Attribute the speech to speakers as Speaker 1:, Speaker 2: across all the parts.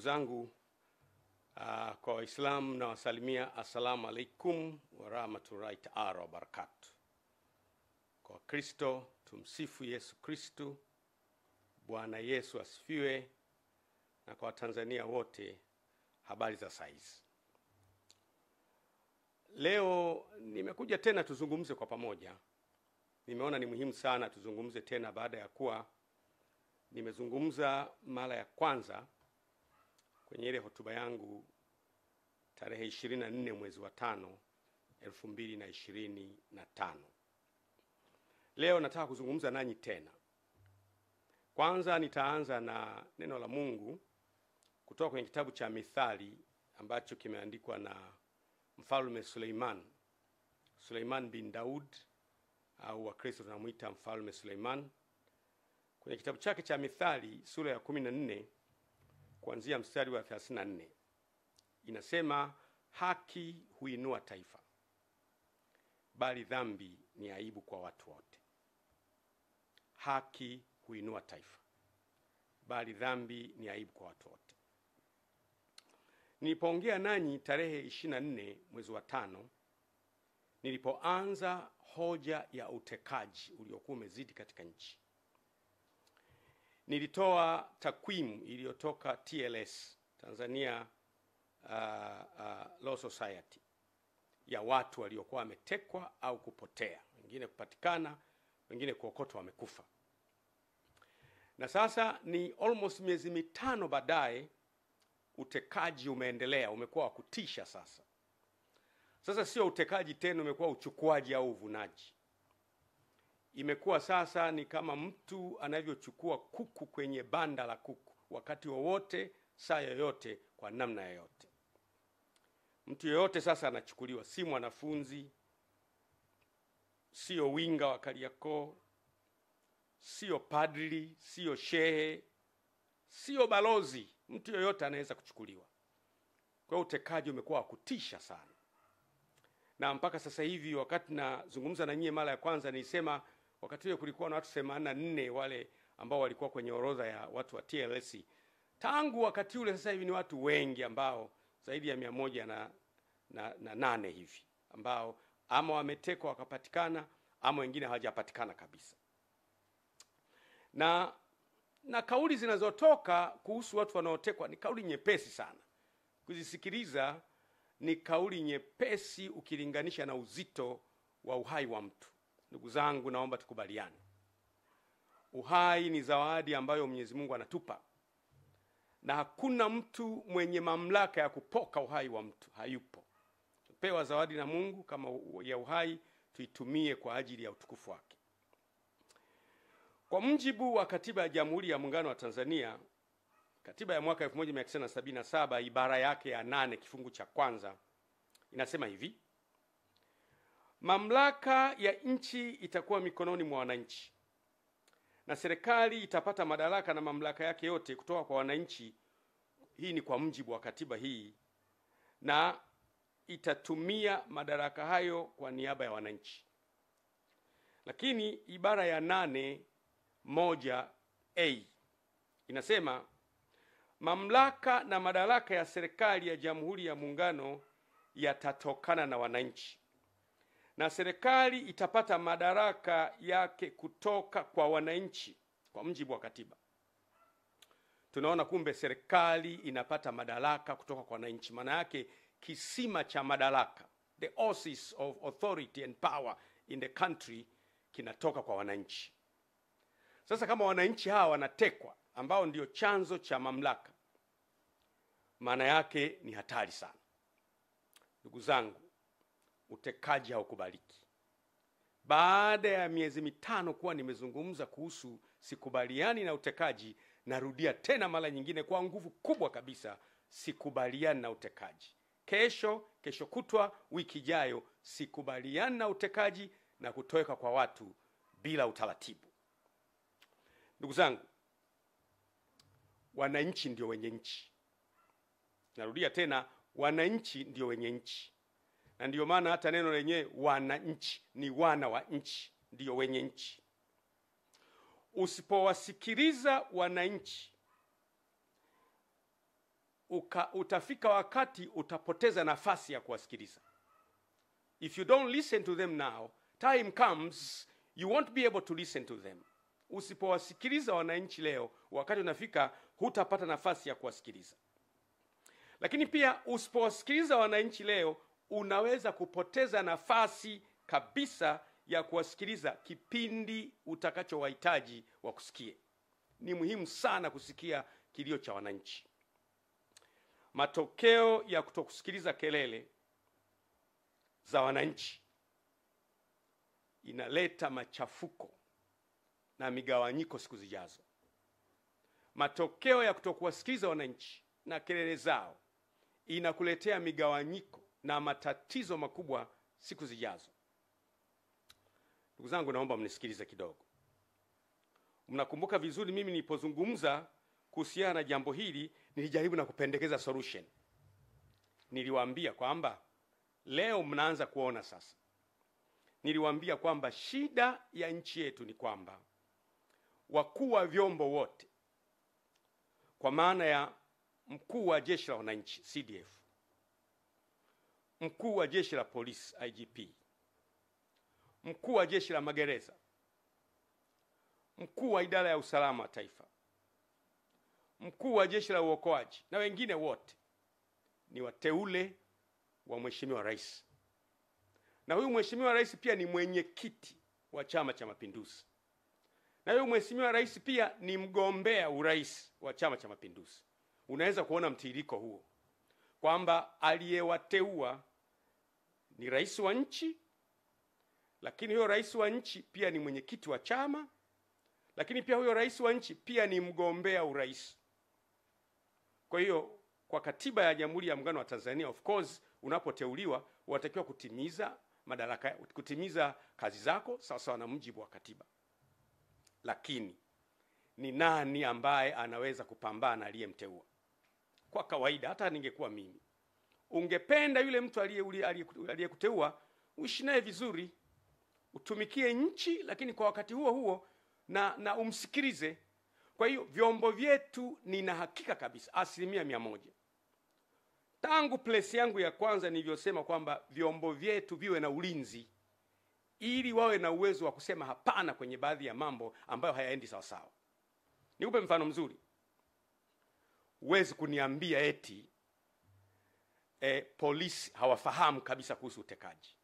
Speaker 1: zangu, kwa Waislamu na wasalimia assalamu alaikum wa rahmatullahi ta'ala wa barakatuh. Kwa Kristo tumsifu Yesu Kristo. Bwana Yesu asifiwe. Na kwa Tanzania wote, habari za saizi. Leo nimekuja tena tuzungumze kwa pamoja. Nimeona ni muhimu sana tuzungumze tena baada ya kuwa nimezungumza mara ya kwanza kwenye ile hotuba yangu tarehe 24 mwezi wa 5 2025. Leo nataka kuzungumza nanyi tena. Kwanza nitaanza na neno la Mungu kutoka kwenye kitabu cha Mithali ambacho kimeandikwa na Mfalme Suleiman bin Daud, au Wakristo tunamuita Mfalme Suleiman. Kwenye kitabu chake cha Mithali sura ya 14 kuanzia mstari wa 34 inasema, haki huinua taifa, bali dhambi ni aibu kwa watu wote. Haki huinua taifa, bali dhambi ni aibu kwa watu wote. Nilipoongea nanyi tarehe 24 mwezi wa 5, nilipoanza hoja ya utekaji uliokuwa umezidi katika nchi, nilitoa takwimu iliyotoka TLS, Tanzania Law Society, ya watu waliokuwa wametekwa au kupotea, wengine kupatikana, wengine kuokotwa wamekufa. Na sasa ni almost miezi 5 baadaye, utekaji umeendelea, umekuwa wa kutisha sasa. Sasa sio utekaji tena, umekuwa uchukuaji au uvunaji. Imekuwa sasa ni kama mtu anavyochukua kuku kwenye banda la kuku, wakati wowote, saa yoyote, kwa namna yoyote. Mtu yoyote sasa anachukuliwa, si mwanafunzi, sio winga wa Kariakoo, sio padri, sio shehe, sio balozi. Mtu yoyote anaweza kuchukuliwa. Kwa utekaji umekuwa kutisha sana. Na mpaka sasa hivi, wakati nazungumza na nyie mara ya kwanza, nilisema wakati ule kulikuwa na watu 84 wale ambao walikuwa kwenye orodha ya watu wa TLS. Tangu wakati ule sasa hivi ni watu wengi, ambao zaidi ya 108 hivi, ambao ama wametekwa wakapatikana, ama wengine hawajapatikana kabisa. Na kauli zinazotoka kuhusu watu wanaotekwa ni kauli nyepesi sana. Kuzisikiliza ni kauli nyepesi ukilinganisha na uzito wa uhai wa mtu. Ndugu zangu, naomba tukubaliane. Uhai ni zawadi ambayo Mwenyezi Mungu anatupa. Na hakuna mtu mwenye mamlaka ya kupoka uhai wa mtu, hayupo. Tupewa zawadi na Mungu kama ya uhai, tuitumie kwa ajili ya utukufu wake. Kwa mujibu wa Katiba ya Jamhuri ya Muungano wa Tanzania, Katiba ya mwaka 1977 ibara yake ya 8 kifungu cha kwanza inasema hivi: mamlaka ya nchi itakuwa mikononi mwa wananchi, na serikali itapata madaraka na mamlaka yake yote kutoka kwa wananchi. Hii ni kwa mujibu wa katiba hii, na itatumia madaraka hayo kwa niaba ya wananchi. Lakini ibara ya 8(1)(a) inasema, mamlaka na madaraka ya serikali ya Jamhuri ya Muungano yatatokana na wananchi, na serikali itapata madaraka yake kutoka kwa wananchi kwa mujibu wa katiba. Tunaona kumbe serikali inapata madaraka kutoka kwa wananchi. Maana yake kisima cha madaraka, the oasis of authority and power in the country, kinatoka kwa wananchi. Sasa kama wananchi hawa wanatekwa, ambao ndio chanzo cha mamlaka, maana yake ni hatari sana. Ndugu zangu, utekaji haukubaliki. Baada ya miezi 5 kuwa nimezungumza kuhusu sikubaliani na utekaji, narudia tena mara nyingine kwa nguvu kubwa kabisa, sikubaliani na utekaji. Kesho kutwa, wiki ijayo, sikubaliani na utekaji na kutoweka kwa watu bila utaratibu. Ndugu zangu, wananchi ndio wenye nchi. Narudia tena, wananchi ndio wenye nchi. Na ndio maana hata neno lenyewe wananchi ni wana wa nchi, ndio wenye nchi. Usipowasikiliza wananchi, utafika wakati utapoteza nafasi ya kuwasikiliza. If you don't listen to them now, time comes you won't be able to listen to them. Usipowasikiliza wananchi leo, wakati unafika hutapata nafasi ya kuwasikiliza. Lakini pia usipowasikiliza wananchi leo, unaweza kupoteza nafasi kabisa ya kuwasikiliza kipindi utakachowahitaji wakusikie. Ni muhimu sana kusikia kilio cha wananchi. Matokeo ya kutokusikiliza kelele za wananchi inaleta machafuko na migawanyiko siku zijazo. Matokeo ya kutokuwasikiliza wananchi na kelele zao inakuletea migawanyiko na matatizo makubwa siku zijazo. Ndugu zangu, naomba mnisikilize kidogo. Mnakumbuka vizuri mimi nilipozungumza kuhusiana na jambo hili, nilijaribu na kupendekeza solution. Niliwaambia kwamba leo mnaanza kuona sasa. Niliwaambia kwamba shida ya nchi yetu ni kwamba wakuu wa vyombo wote, kwa maana ya mkuu wa jeshi la wananchi CDF, mkuu wa jeshi la polisi IGP, mkuu wa jeshi la magereza, mkuu wa idara ya usalama wa taifa, mkuu wa jeshi la uokoaji na wengine wote ni wateule wa Mheshimiwa Rais. Na huyu Mheshimiwa Rais pia ni mwenyekiti wa Chama cha Mapinduzi. Na huyu Mheshimiwa Rais pia ni mgombea urais wa Chama cha Mapinduzi. Unaweza kuona mtiririko huo kwamba aliyewateua ni rais wa nchi, lakini huyo rais wa nchi pia ni mwenyekiti wa chama, lakini pia huyo rais wa nchi pia ni mgombea urais. Kwa hiyo kwa katiba ya Jamhuri ya Muungano wa Tanzania, of course, unapoteuliwa unatakiwa kutimiza kazi zako sawa sawa na mujibu wa katiba. Lakini ni nani ambaye anaweza kupambana aliyemteua? Kwa kawaida, hata ningekuwa mimi, ungependa yule mtu aliyekuteua uishi naye vizuri, utumikie nchi, lakini kwa wakati huo huo na umsikilize. Kwa hiyo vyombo vyetu, nina hakika kabisa 100%, tangu place yangu ya kwanza nilivyosema kwamba vyombo vyetu viwe na ulinzi ili wawe na uwezo wa kusema hapana kwenye baadhi ya mambo ambayo hayaendi sawa sawa. Nikupe mfano mzuri. Huwezi kuniambia eti polisi hawafahamu kabisa kuhusu utekaji.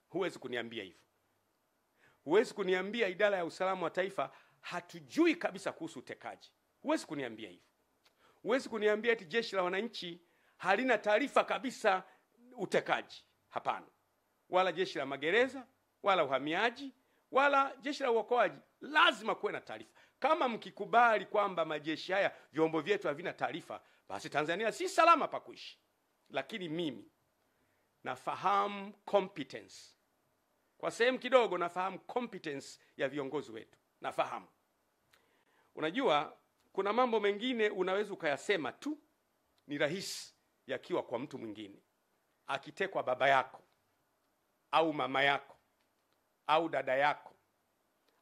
Speaker 1: Huwezi kuniambia hivyo. Huwezi kuniambia idara ya usalama wa taifa hatujui kabisa kuhusu utekaji. Huwezi kuniambia hivyo. Huwezi kuniambia eti jeshi la wananchi halina taarifa kabisa utekaji. Hapana. Wala jeshi la magereza, wala uhamiaji, wala jeshi la uokoaji. Lazima kuwe na taarifa. Kama mkikubali kwamba majeshi haya, vyombo vyetu havina taarifa, basi Tanzania si salama pa kuishi. Lakini mimi nafahamu competence. Kwa sehemu kidogo nafahamu competence ya viongozi wetu. Nafahamu. Unajua, kuna mambo mengine unaweza ukayasema tu, ni rahisi yakiwa kwa mtu mwingine. Akitekwa baba yako, au mama yako, au dada yako,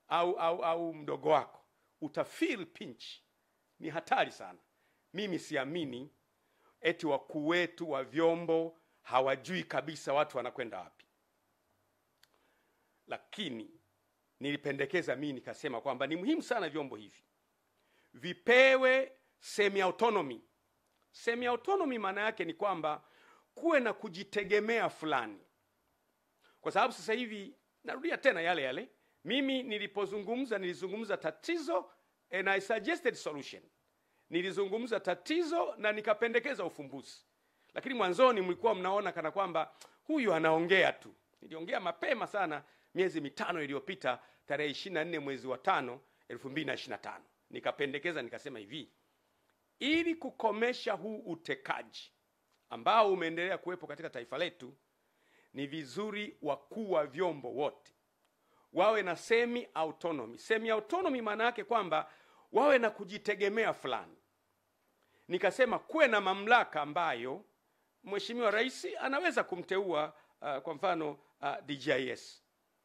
Speaker 1: au mdogo wako, utafeel pinch. Ni hatari sana. Mimi siamini eti wakuu wetu wa vyombo hawajui kabisa watu wanakwenda wapi. Lakini nilipendekeza mimi nikasema kwamba ni muhimu sana vyombo hivi vipewe semi autonomy. Semi autonomy maana yake ni kwamba kuwe na kujitegemea fulani. Kwa sababu sasa hivi narudia tena yale. Mimi nilizungumza tatizo and I suggested solution. Nilizungumza tatizo na nikapendekeza ufumbuzi. Lakini mwanzoni mlikuwa mnaona kana kwamba huyu anaongea tu. Niliongea mapema sana miezi 5 iliyopita, tarehe 24 mwezi wa 5 2025. Nikapendekeza nikasema hivi: ili kukomesha huu utekaji ambao umeendelea kuwepo katika taifa letu, ni vizuri wakuu wa vyombo wote wawe na semi autonomy. Semi autonomy maana yake kwamba wawe na kujitegemea fulani. Nikasema kuwe na mamlaka ambayo Mheshimiwa Rais anaweza kumteua, kwa mfano DGIS,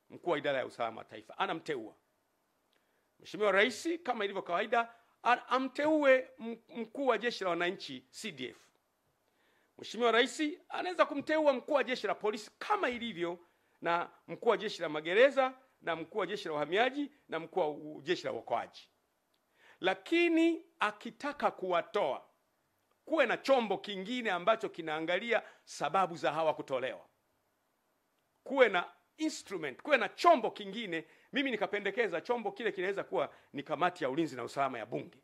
Speaker 1: mkuu wa idara ya usalama wa taifa, anamteua. Mheshimiwa Rais kama ilivyo kawaida amteue mkuu wa jeshi la wananchi CDF, Mheshimiwa Rais anaweza kumteua mkuu wa jeshi la polisi kama ilivyo na mkuu wa jeshi la magereza na mkuu wa jeshi la uhamiaji na mkuu wa jeshi la uokoaji. Lakini akitaka kuwatoa, kuwe na chombo kingine ambacho kinaangalia sababu za hawa kutolewa. Kuwe na instrument, kuwe na chombo kingine. Mimi nikapendekeza chombo kile kinaweza kuwa ni kamati ya ulinzi na usalama ya bunge,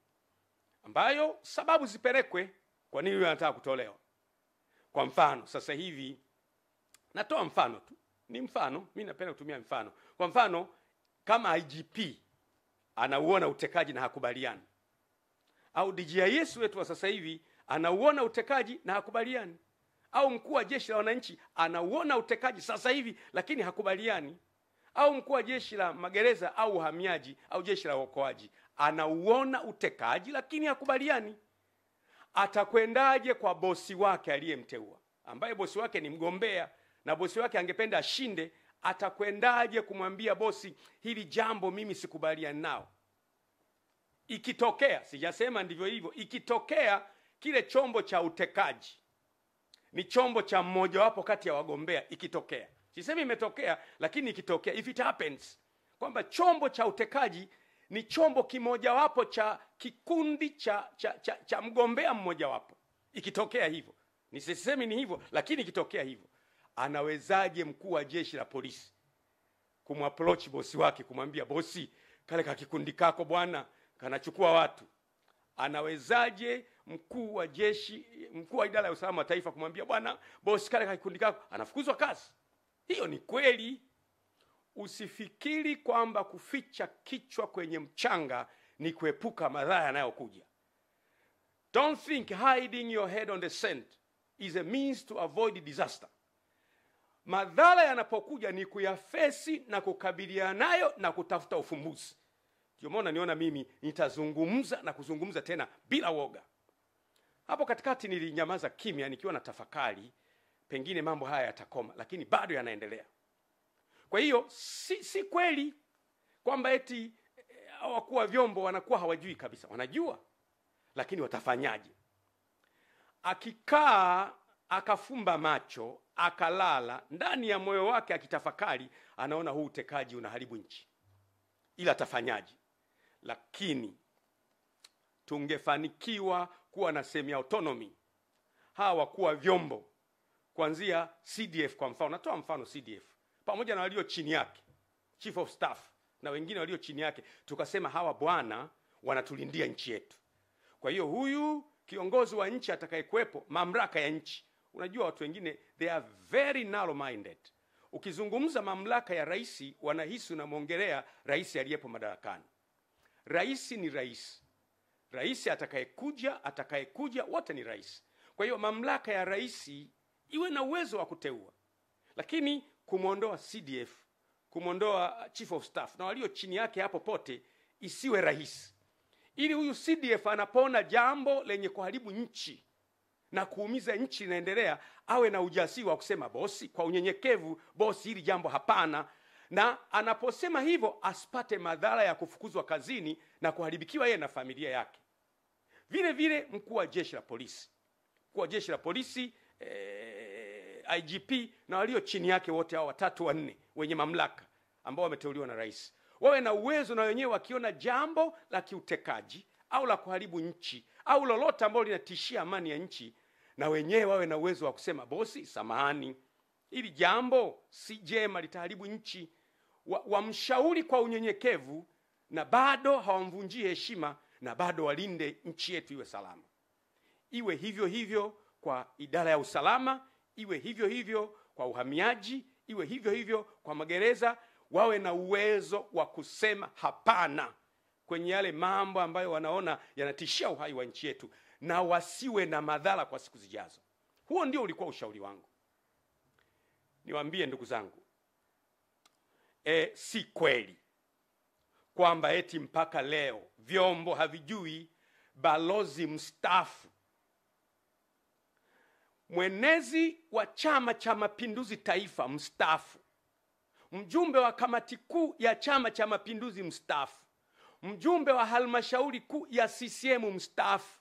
Speaker 1: ambayo sababu zipelekwe kwa nini yeye anataka kutolewa. Kwa mfano, sasa hivi natoa mfano tu. Ni mfano, mimi napenda kutumia mfano. Kwa mfano, kama IGP anauona utekaji na hakubaliani, au DGIS wetu wa sasa hivi anauona utekaji na hakubaliani, au mkuu wa jeshi la wananchi anauona utekaji sasa hivi lakini hakubaliani, au mkuu wa jeshi la magereza au uhamiaji au jeshi la uokoaji anauona utekaji lakini hakubaliani, atakwendaje kwa bosi wake aliyemteua, ambaye bosi wake ni mgombea na bosi wake angependa ashinde? Atakwendaje kumwambia bosi, hili jambo mimi sikubaliani nao? Ikitokea, sijasema ndivyo hivyo, ikitokea kile chombo cha utekaji ni chombo cha mmoja wapo kati ya wagombea, ikitokea, sisemi imetokea, lakini ikitokea, if it happens, kwamba chombo cha utekaji ni chombo kimoja wapo cha kikundi cha mgombea mmoja wapo, ikitokea hivyo, nisisemi ni hivyo, lakini ikitokea hivyo, anawezaje mkuu wa jeshi la polisi kumapproach bosi wake kumwambia, bosi, kale ka kikundi kako bwana kanachukua watu? Anawezaje mkuu wa jeshi, mkuu wa idara ya usalama wa taifa kumwambia, bwana bosi, kale ka kikundi kako? Anafukuzwa kazi. Hiyo ni kweli. Usifikiri kwamba kuficha kichwa kwenye mchanga ni kuepuka madhara yanayokuja. Don't think hiding your head on the sand is a means to avoid disaster. Madhara yanapokuja ni kuyafesi na kukabiliana nayo na kutafuta ufumbuzi. Ndio maana niona mimi nitazungumza na kuzungumza tena bila woga. Hapo katikati nilinyamaza kimya nikiwa na tafakari, pengine mambo haya yatakoma, lakini bado yanaendelea. Kwa hiyo si kweli kwamba eti wakuu wa vyombo wanakuwa hawajui kabisa. Wanajua, lakini watafanyaje? Akikaa akafumba macho akalala, ndani ya moyo wake akitafakari, anaona huu utekaji unaharibu nchi, ila atafanyaje? Lakini tungefanikiwa kuwa na semi autonomy, hawa wakuu wa vyombo kuanzia CDF kwa mfano, natoa mfano CDF pamoja na walio chini yake, chief of staff na wengine walio chini yake, tukasema hawa bwana wanatulindia nchi yetu. Kwa hiyo huyu kiongozi wa nchi atakayekuepo, mamlaka ya nchi, unajua watu wengine they are very narrow minded. Ukizungumza mamlaka ya rais, wanahisi unamwongelea rais aliyepo madarakani. Rais ni rais. Rais atakayekuja wote ni rais. Kwa hiyo mamlaka ya rais iwe na uwezo wa kuteua. Lakini kumuondoa CDF, kumuondoa chief of staff na walio chini yake hapo pote isiwe rahisi. Ili huyu CDF anapoona jambo lenye kuharibu nchi na kuumiza nchi inaendelea, awe na ujasiri wa kusema, bosi, kwa unyenyekevu, bosi, hili jambo hapana. Na anaposema hivyo asipate madhara ya kufukuzwa kazini na kuharibikiwa yeye na familia yake. Vile vile mkuu wa jeshi la polisi. Mkuu wa jeshi la polisi, IGP na walio chini yake wote hao 3 4 wenye mamlaka ambao wameteuliwa na rais, wawe na uwezo na wenyewe wakiona jambo la kiutekaji au la kuharibu nchi au lolote ambalo linatishia amani ya nchi, na wenyewe wawe na uwezo wa kusema, bosi, samahani, ili jambo si jema, litaharibu nchi. Wamshauri kwa unyenyekevu na bado hawamvunjii heshima, na bado walinde nchi yetu iwe salama. Iwe hivyo hivyo kwa idara ya usalama, iwe hivyo hivyo kwa uhamiaji, iwe hivyo hivyo kwa magereza. Wawe na uwezo wa kusema hapana kwenye yale mambo ambayo wanaona yanatishia uhai wa nchi yetu, na wasiwe na madhara kwa siku zijazo. Huo ndio ulikuwa ushauri wangu. Niwaambie ndugu zangu, si kweli kwamba eti mpaka leo vyombo havijui balozi mstaafu, mwenezi wa Chama cha Mapinduzi Taifa mstaafu, mjumbe wa kamati kuu ya Chama cha Mapinduzi mstaafu, mjumbe wa halmashauri kuu ya CCM mstaafu,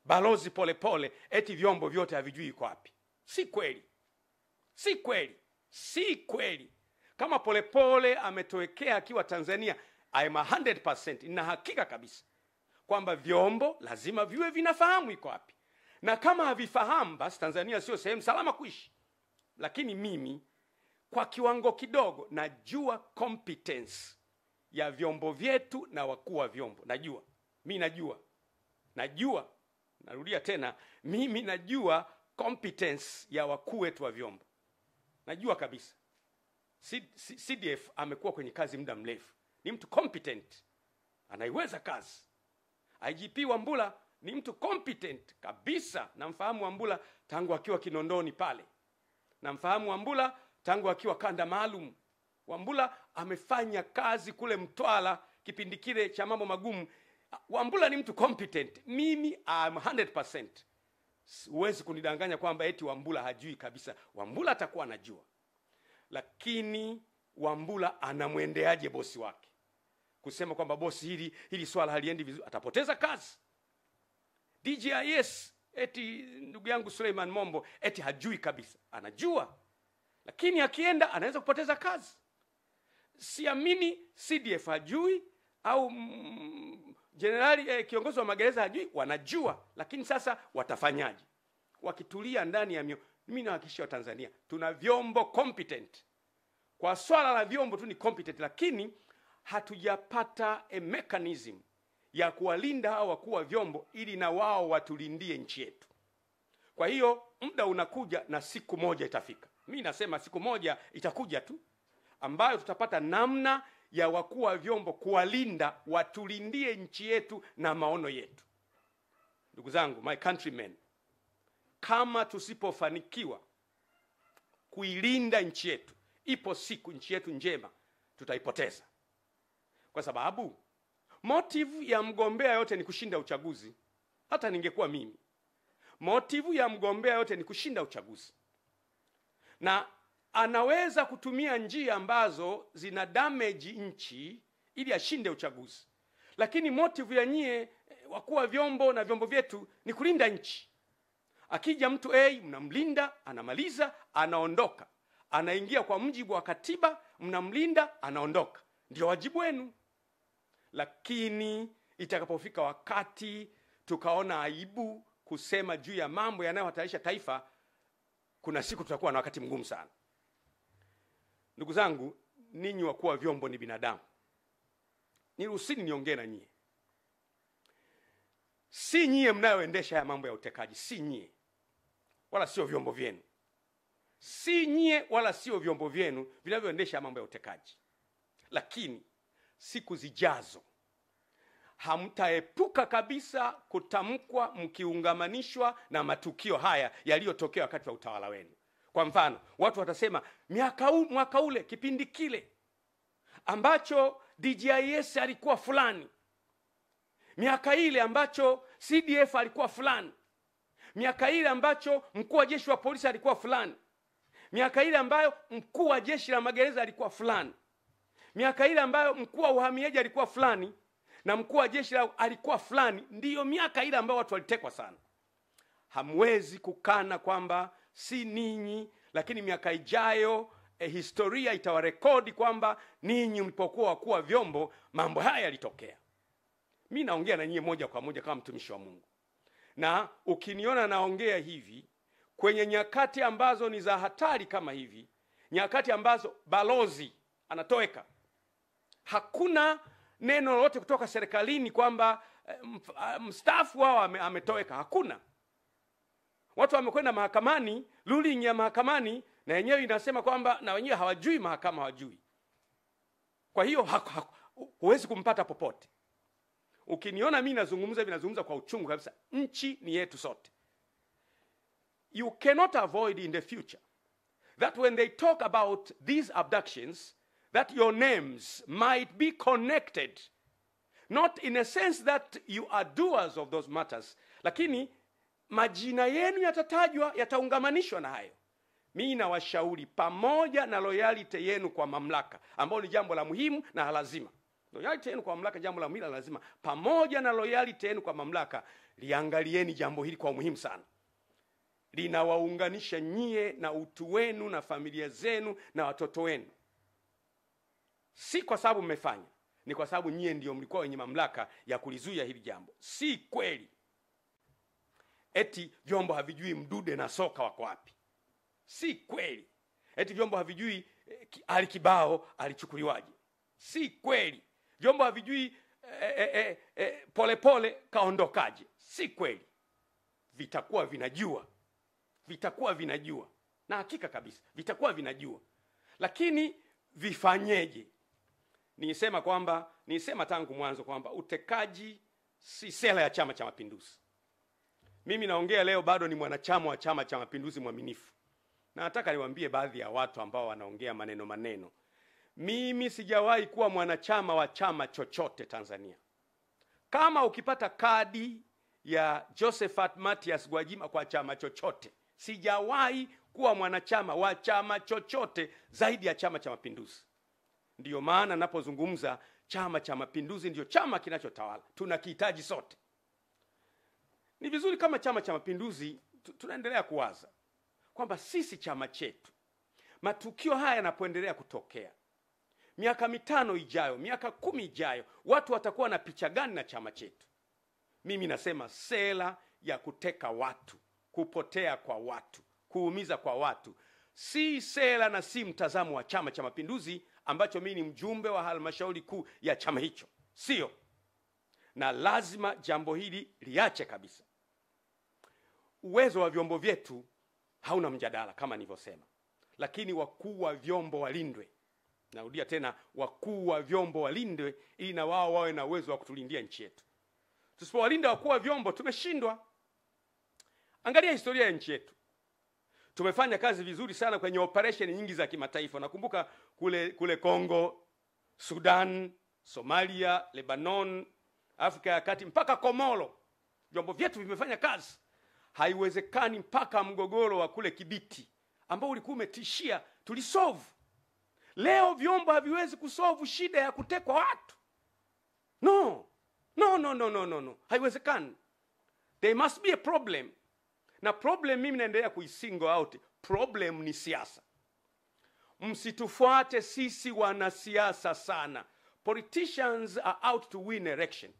Speaker 1: Balozi Polepole eti vyombo vyote havijui iko wapi. Si kweli. Si kweli. Si kweli. Kama Polepole ametowekea akiwa Tanzania, I am 100% ina hakika kabisa kwamba vyombo lazima viwe vinafahamu iko wapi. Na kama havifahamu, basi Tanzania sio sehemu salama kuishi. Lakini mimi kwa kiwango kidogo najua competence ya vyombo vyetu na wakuu wa vyombo. Najua. Mimi najua. Narudia tena, mimi najua competence ya wakuu wetu wa vyombo. Najua kabisa. CDF amekuwa kwenye kazi muda mrefu. Ni mtu competent. Anaiweza kazi. IGP Wambura ni mtu competent kabisa. Namfahamu Wambura tangu akiwa Kinondoni pale. Namfahamu Wambura tangu akiwa kanda maalum. Wambura amefanya kazi kule Mtwara kipindi kile cha mambo magumu. Wambura ni mtu competent. Mimi am 100%. Huwezi kunidanganya kwamba eti Wambura hajui kabisa. Wambura atakuwa anajua. Lakini Wambura anamwendeaje bosi wake? Kusema kwamba bosi hili swala haliendi vizuri, atapoteza kazi. DJIS eti ndugu yangu Suleiman Mombo eti hajui kabisa. Anajua. Lakini akienda anaweza kupoteza kazi. Siamini CDF hajui au generali kiongozi wa magereza hajui. Wanajua. Lakini sasa watafanyaje? Wakitulia ndani ya mimi nahakikishia Tanzania tuna vyombo competent. Kwa swala la vyombo tu ni competent, lakini hatujapata a mechanism ya kuwalinda hao wakuu wa vyombo ili na wao watulindie nchi yetu. Kwa hiyo muda unakuja na siku moja itafika. Mimi nasema siku moja itakuja tu ambayo tutapata namna ya wakuu wa vyombo kuwalinda, watulindie nchi yetu na maono yetu. Ndugu zangu, my countrymen, kama tusipofanikiwa kuilinda nchi yetu, ipo siku nchi yetu njema tutaipoteza. Kwa sababu motive ya mgombea yote ni kushinda uchaguzi. Hata ningekuwa mimi, motive ya mgombea yote ni kushinda uchaguzi. Na anaweza kutumia njia ambazo zina damage nchi ili ashinde uchaguzi. Lakini motive ya nyie wakuu wa vyombo na vyombo vyetu ni kulinda nchi. Akija mtu mnamlinda, anamaliza, anaondoka. Anaingia kwa mujibu wa katiba, mnamlinda, anaondoka. Ndio wajibu wenu. Lakini itakapofika wakati tukaona aibu kusema juu ya mambo yanayohatarisha taifa, kuna siku tutakuwa na wakati mgumu sana. Ndugu zangu, ninyi wakuu wa vyombo ni binadamu. Niruhusini niongee na nyie. Si nyie mnayoendesha haya mambo ya utekaji, si nyie. Wala sio vyombo vyenu. Si nyie wala sio vyombo vyenu vinavyoendesha mambo ya utekaji. Lakini siku zijazo hamtaepuka kabisa kutamkwa mkiungamanishwa na matukio haya yaliyotokea wakati wa utawala wenu. Kwa mfano, watu watasema mwaka ule kipindi kile ambacho DJIS alikuwa fulani, miaka ile ambacho CDF alikuwa fulani, miaka ile ambacho mkuu wa jeshi wa polisi alikuwa fulani, miaka ile ambayo mkuu wa jeshi la magereza alikuwa fulani, miaka ile ambayo mkuu wa uhamiaji alikuwa fulani na mkuu wa jeshi alikuwa fulani, ndiyo miaka ile ambayo watu walitekwa sana. Hamwezi kukana kwamba si ninyi, lakini miaka ijayo historia itawarekodi kwamba ninyi mlipokuwa wakuu wa vyombo mambo haya yalitokea. Mimi naongea na nyinyi moja kwa moja kama mtumishi wa Mungu. Na ukiniona naongea hivi kwenye nyakati ambazo ni za hatari kama hivi, nyakati ambazo balozi anatoweka, hakuna neno lolote kutoka serikalini kwamba mstaafu wao ametoweka. Hakuna. Watu wamekwenda mahakamani, ruling ya mahakamani na yenyewe inasema kwamba na wenyewe hawajui, mahakama hawajui. Kwa hiyo huwezi kumpata popote. Ukiniona mimi nazungumza kwa uchungu kabisa. Nchi ni yetu sote. You cannot avoid in the future that when they talk about these abductions, that your names might be connected, not in a sense that you are doers of those matters, lakini majina yenu yatatajwa, yataungamanishwa na hayo. Mimi nawashauri, pamoja na loyalty yenu kwa mamlaka, ambao ni jambo la muhimu na lazima. Loyalty yenu kwa mamlaka jambo la muhimu na lazima. Pamoja na loyalty yenu kwa mamlaka, liangalieni jambo hili kwa muhimu sana. Linawaunganisha nyie na utu wenu na familia zenu na watoto wenu. Si kwa sababu mmefanya, ni kwa sababu nyie ndio mlikuwa wenye mamlaka ya kulizuia hili jambo. Si kweli eti vyombo havijui Mdude na Soka wako wapi. Si kweli eti vyombo havijui Ali Kibao alichukuliwaje. Si kweli vyombo havijui Polepole kaondokaje. Si kweli. Vitakuwa vinajua na hakika kabisa vitakuwa vinajua. Lakini vifanyeje? Nisema tangu mwanzo kwamba utekaji si sera ya Chama cha Mapinduzi. Mimi naongea leo bado ni mwanachama wa Chama cha Mapinduzi mwaminifu. Na nataka niwaambie baadhi ya watu ambao wanaongea maneno. Mimi sijawahi kuwa mwanachama wa chama chochote Tanzania. Kama ukipata kadi ya Josephat Mathias Gwajima kwa chama chochote, sijawahi kuwa mwanachama wa chama chochote zaidi ya Chama cha Mapinduzi. Ndiyo maana ninapozungumza Chama cha Mapinduzi ndio chama kinachotawala. Tunakihitaji sote. Ni vizuri kama Chama cha Mapinduzi tunaendelea kuwaza kwamba sisi chama chetu, matukio haya yanapoendelea kutokea, miaka 5 ijayo, miaka 10 ijayo, watu watakuwa na picha gani na chama chetu? Mimi nasema sera ya kuteka watu, kupotea kwa watu, kuumiza kwa watu, si sera na si mtazamo wa Chama cha Mapinduzi ambacho mimi ni mjumbe wa halmashauri kuu ya chama hicho. Sio. Na lazima jambo hili liache kabisa. Uwezo wa vyombo vyetu hauna mjadala kama nilivyosema. Lakini wakuu wa vyombo walindwe. Narudia tena, wakuu wa vyombo walindwe ili na wao wawe na uwezo wa kutulindia nchi yetu. Tusipowalinda wakuu wa vyombo tumeshindwa. Angalia historia ya nchi yetu. Tumefanya kazi vizuri sana kwenye operation nyingi za kimataifa. Nakumbuka kule Kongo, Sudan, Somalia, Lebanon, Afrika ya Kati mpaka Komoro. Vyombo vyetu vimefanya kazi. Haiwezekani mpaka mgogoro wa kule Kibiti ambao ulikuwa umetishia tulisolve. Leo vyombo haviwezi kusolve shida ya kutekwa watu. No. Haiwezekani. There must be a problem. Na problem mimi naendelea kuisingle out. Problem ni siasa. Msitufuate sisi wanasiasa sana. Politicians are out to win election.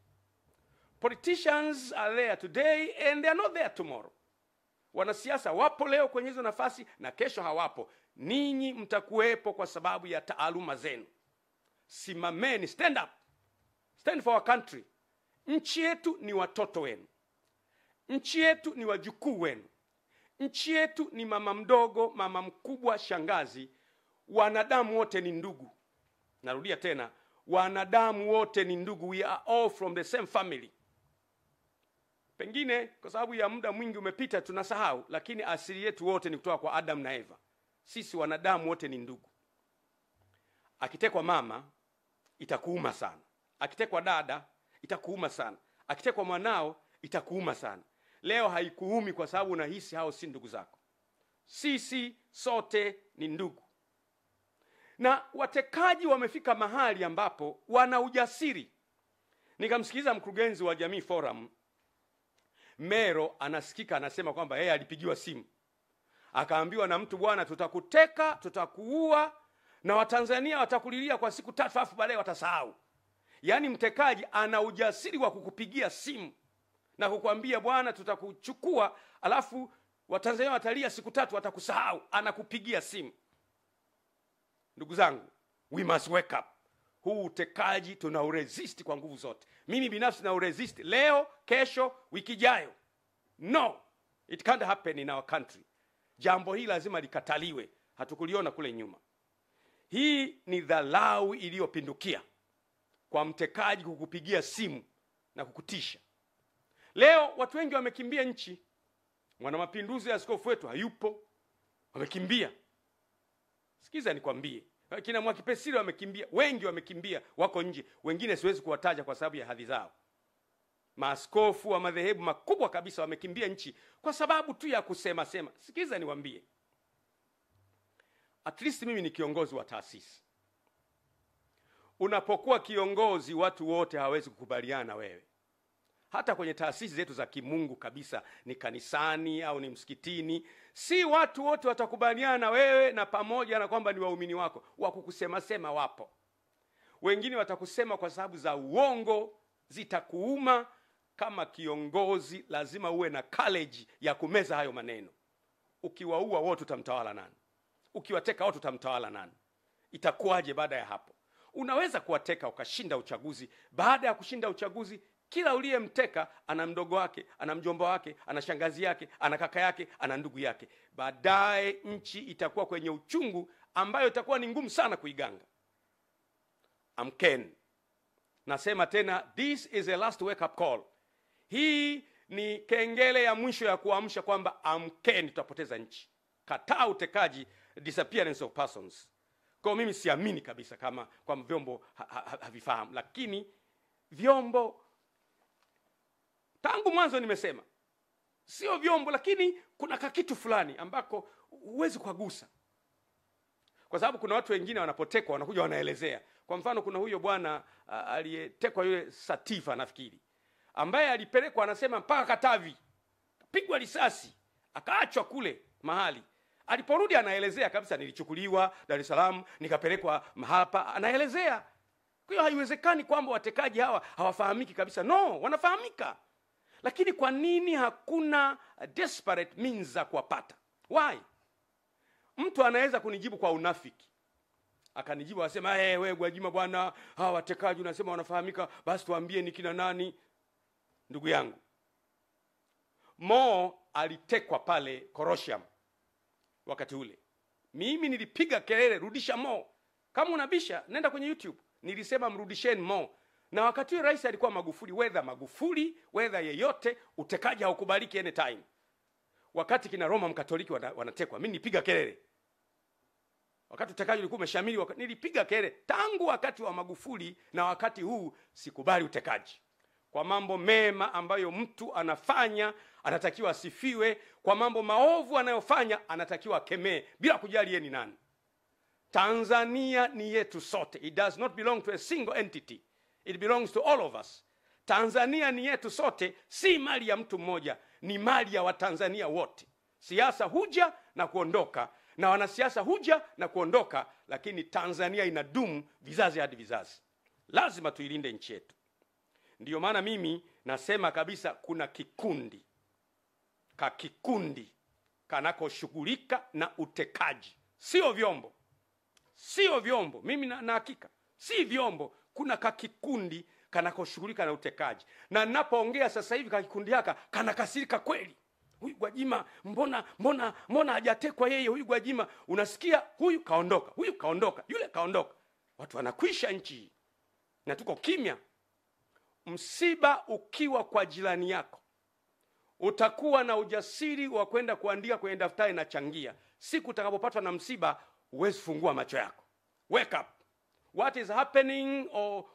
Speaker 1: Politicians are there today and they are not there tomorrow. Wanasiasa wapo leo kwenye hizo nafasi na kesho hawapo. Ninyi mtakuwepo kwa sababu ya taaluma zenu. Simameni, stand up. Stand for our country. Nchi yetu ni watoto wenu. Nchi yetu ni wajukuu wenu. Nchi yetu ni mama mdogo, mama mkubwa, shangazi. Wanadamu wote ni ndugu. Narudia tena, wanadamu wote ni ndugu. We are all from the same family. Pengine kwa sababu ya muda mwingi umepita tunasahau, lakini asili yetu wote ni kutoka kwa Adam na Eva. Sisi wanadamu wote ni ndugu. Akitekwa mama itakuuma sana. Akitekwa dada itakuuma sana. Akitekwa mwanao itakuuma sana. Leo haikuumi kwa sababu unahisi hao si ndugu zako. Sisi sote ni ndugu. Na watekaji wamefika mahali ambapo wana ujasiri. Nikamsikiliza mkurugenzi wa Jamii Forum Mero anasikika anasema kwamba yeye alipigiwa simu. Akaambiwa na mtu, bwana, tutakuteka, tutakuua na Watanzania watakulilia kwa siku 3 afu baadaye watasahau. Yaani mtekaji ana ujasiri wa kukupigia simu na kukwambia, bwana, tutakuchukua, alafu Watanzania watalia siku 3 watakusahau. Anakupigia simu. Ndugu zangu, we must wake up. Huu utekaji tunauresist kwa nguvu zote. Mimi binafsi nauresist leo, kesho, wiki ijayo. No, it can't happen in our country. Jambo hili lazima likataliwe. Hatukuliona kule nyuma. Hii ni dharau iliyopindukia kwa mtekaji kukupigia simu na kukutisha. Leo watu wengi wamekimbia nchi. Mwanamapinduzi askofu wetu hayupo. Wamekimbia. Sikiza nikwambie. Kina Mwakipesile wamekimbia, wengi wamekimbia, wako nje. Wengine siwezi kuwataja kwa sababu ya hadhi zao. Maaskofu wa madhehebu makubwa kabisa wamekimbia nchi kwa sababu tu ya kusema sema. Sikiza niwaambie. At least mimi ni kiongozi wa taasisi. Unapokuwa kiongozi, watu wote hawezi kukubaliana na wewe. hata kwenye taasisi zetu za kimungu kabisa, ni kanisani au ni msikitini, si watu wote watakubaliana na wewe na pamoja na kwamba ni waumini wako. Wakukusema sema wapo. Wengine watakusema kwa sababu za uongo, zitakuuma. Kama kiongozi lazima uwe na courage ya kumeza hayo maneno. Ukiwaua wote utamtawala nani? Ukiwateka wote utamtawala nani? Itakuwaje baada ya hapo? Unaweza kuwateka ukashinda uchaguzi. Baada ya kushinda uchaguzi, kila uliyemteka ana mdogo wake, ana mjomba wake, ana shangazi yake, ana kaka yake, ana ndugu yake. Baadaye nchi itakuwa kwenye uchungu ambayo itakuwa ni ngumu sana kuiganga. Amkeni. Nasema tena, this is a last wake up call. Hii ni kengele ya mwisho ya kuamsha kwamba amkeni, tutapoteza nchi. Kataa utekaji, disappearance of persons. Kwa mimi siamini kabisa kama kwa vyombo havifahamu, lakini vyombo tangu mwanzo nimesema sio vyombo, lakini kuna kitu fulani ambako huwezi kugusa. Kwa sababu kuna watu wengine wanapotekwa wanakuja wanaelezea. Kwa mfano kuna huyo bwana aliyetekwa, yule Satifa nafikiri, ambaye alipelekwa anasema mpaka Katavi, pigwa risasi, akaachwa kule mahali. Aliporudi anaelezea kabisa, nilichukuliwa Dar es Salaam nikapelekwa hapa, anaelezea. Kwa hiyo haiwezekani kwamba watekaji hawa hawafahamiki kabisa. No, wanafahamika. Lakini kwa nini hakuna desperate means za kuwapata? Why? Mtu anaweza kunijibu kwa unafiki. Akanijibu asema, wewe Gwajima bwana, hawa watekaji unasema wanafahamika, basi tuambie ni kina nani? Ndugu yangu, Mo alitekwa pale Korosham wakati ule. Mimi nilipiga kelele, rudisha Mo. Kama unabisha, nenda kwenye YouTube. Nilisema mrudisheni Mo. Na wakati ule rais alikuwa Magufuli, whether yeyote, utekaji haukubaliki anytime. Wakati kina Roma Mkatoliki wanatekwa, mimi nilipiga kelele. Wakati utekaji ulikuwa umeshamili, nilipiga kelele. Tangu wakati wa Magufuli na wakati huu sikubali utekaji. Kwa mambo mema ambayo mtu anafanya anatakiwa asifiwe, kwa mambo maovu anayofanya anatakiwa akemee bila kujali yeye ni nani. Tanzania ni yetu sote. It does not belong to a single entity. It belongs to all of us. Tanzania ni yetu sote, si mali ya mtu mmoja, ni mali ya Watanzania wote. Siasa huja na kuondoka, na wanasiasa huja na kuondoka, lakini Tanzania inadumu vizazi hadi vizazi. Lazima tuilinde nchi yetu. Ndiyo maana mimi nasema kabisa, kuna kikundi kanakoshughulika na utekaji. Sio vyombo. Mimi na hakika si vyombo. Kuna kikundi kanakoshughulika na utekaji. Na ninapoongea sasa hivi kikundi haka kanakasirika kweli. Huyu Gwajima mbona hajatekwa yeye? Huyu Gwajima unasikia, huyu kaondoka, yule kaondoka. Watu wanakwisha nchi na tuko kimya. Msiba ukiwa kwa jirani yako, utakuwa na ujasiri wa kwenda kuandika kwenye daftari na changia. Siku utakapopatwa na msiba, huwezi fungua macho yako. Wake up. What is happening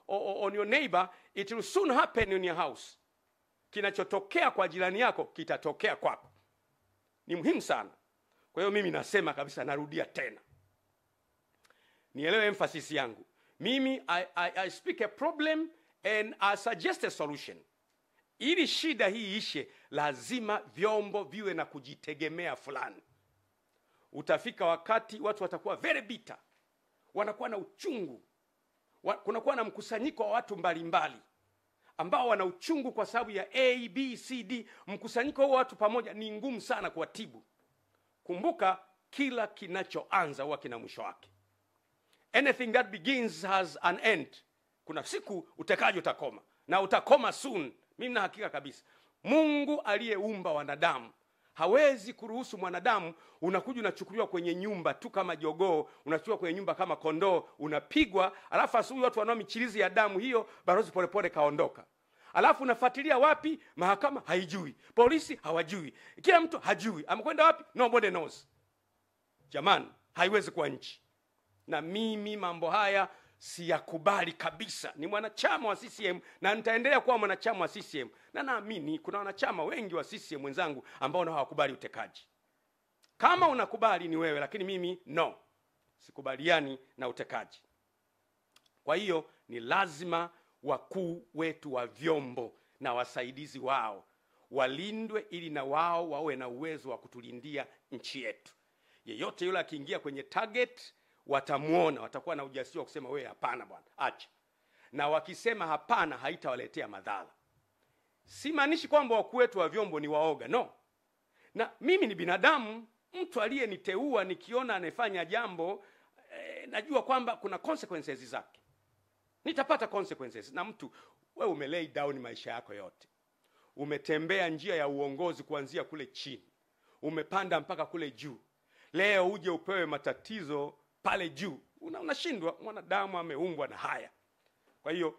Speaker 1: on your neighbor, it will soon happen in your house. Kinachotokea kwa jirani yako kitatokea kwako. Ni muhimu sana. Kwa hiyo mimi nasema kabisa, narudia tena, nielewe emphasis yangu. Mimi I speak a problem and I suggest a solution. Ili shida hii ishe, lazima vyombo viwe na kujitegemea fulani. Utafika wakati watu watakuwa very bitter, wanakuwa na uchungu. Kunakuwa na mkusanyiko wa watu mbalimbali ambao wana uchungu kwa sababu ya A, B, C, D. Mkusanyiko wa watu pamoja ni ngumu sana kuwatibu. Kumbuka, kila kinachoanza huwa kina mwisho wake. Anything that begins has an end. Kuna siku utekaji utakoma, na utakoma soon. Mimi na hakika kabisa. Mungu aliyeumba wanadamu hawezi kuruhusu mwanadamu unakuja unachukuliwa kwenye nyumba tu kama jogoo, unachukuliwa kwenye nyumba kama kondoo, unapigwa, alafu asubuhi watu wanao michirizi ya damu hiyo, Balozi Polepole kaondoka. Alafu unafuatilia wapi? Mahakama haijui, polisi hawajui, kila mtu hajui amekwenda wapi, nobody knows. Jamani, haiwezi kuwa nchi. Na mimi mambo haya siyakubali kabisa. Ni mwanachama wa CCM na nitaendelea kuwa mwanachama wa CCM, na naamini kuna wanachama wengi wa CCM wenzangu ambao hawakubali utekaji. Kama unakubali ni wewe, lakini mimi no, sikubaliani na utekaji. Kwa hiyo ni lazima wakuu wetu wa vyombo na wasaidizi wao walindwe, ili na wao wawe na uwezo wa kutulindia nchi yetu. Yeyote yule akiingia kwenye target, watamuona, watakuwa na ujasiri wa kusema wewe hapana bwana, acha. Na wakisema hapana, haitawaletea madhara. Simaanishi kwamba wakuu wetu wa vyombo ni waoga, no. Na mimi ni binadamu, mtu aliyeniteua nikiona anafanya jambo najua kwamba kuna consequences zake. Nitapata consequences. Na mtu, wewe umelay down maisha yako yote. Umetembea njia ya uongozi kuanzia kule chini. Umepanda mpaka kule juu. Leo uje upewe matatizo pale juu. Unashindwa. Mwanadamu ameumbwa na haya. Kwa hiyo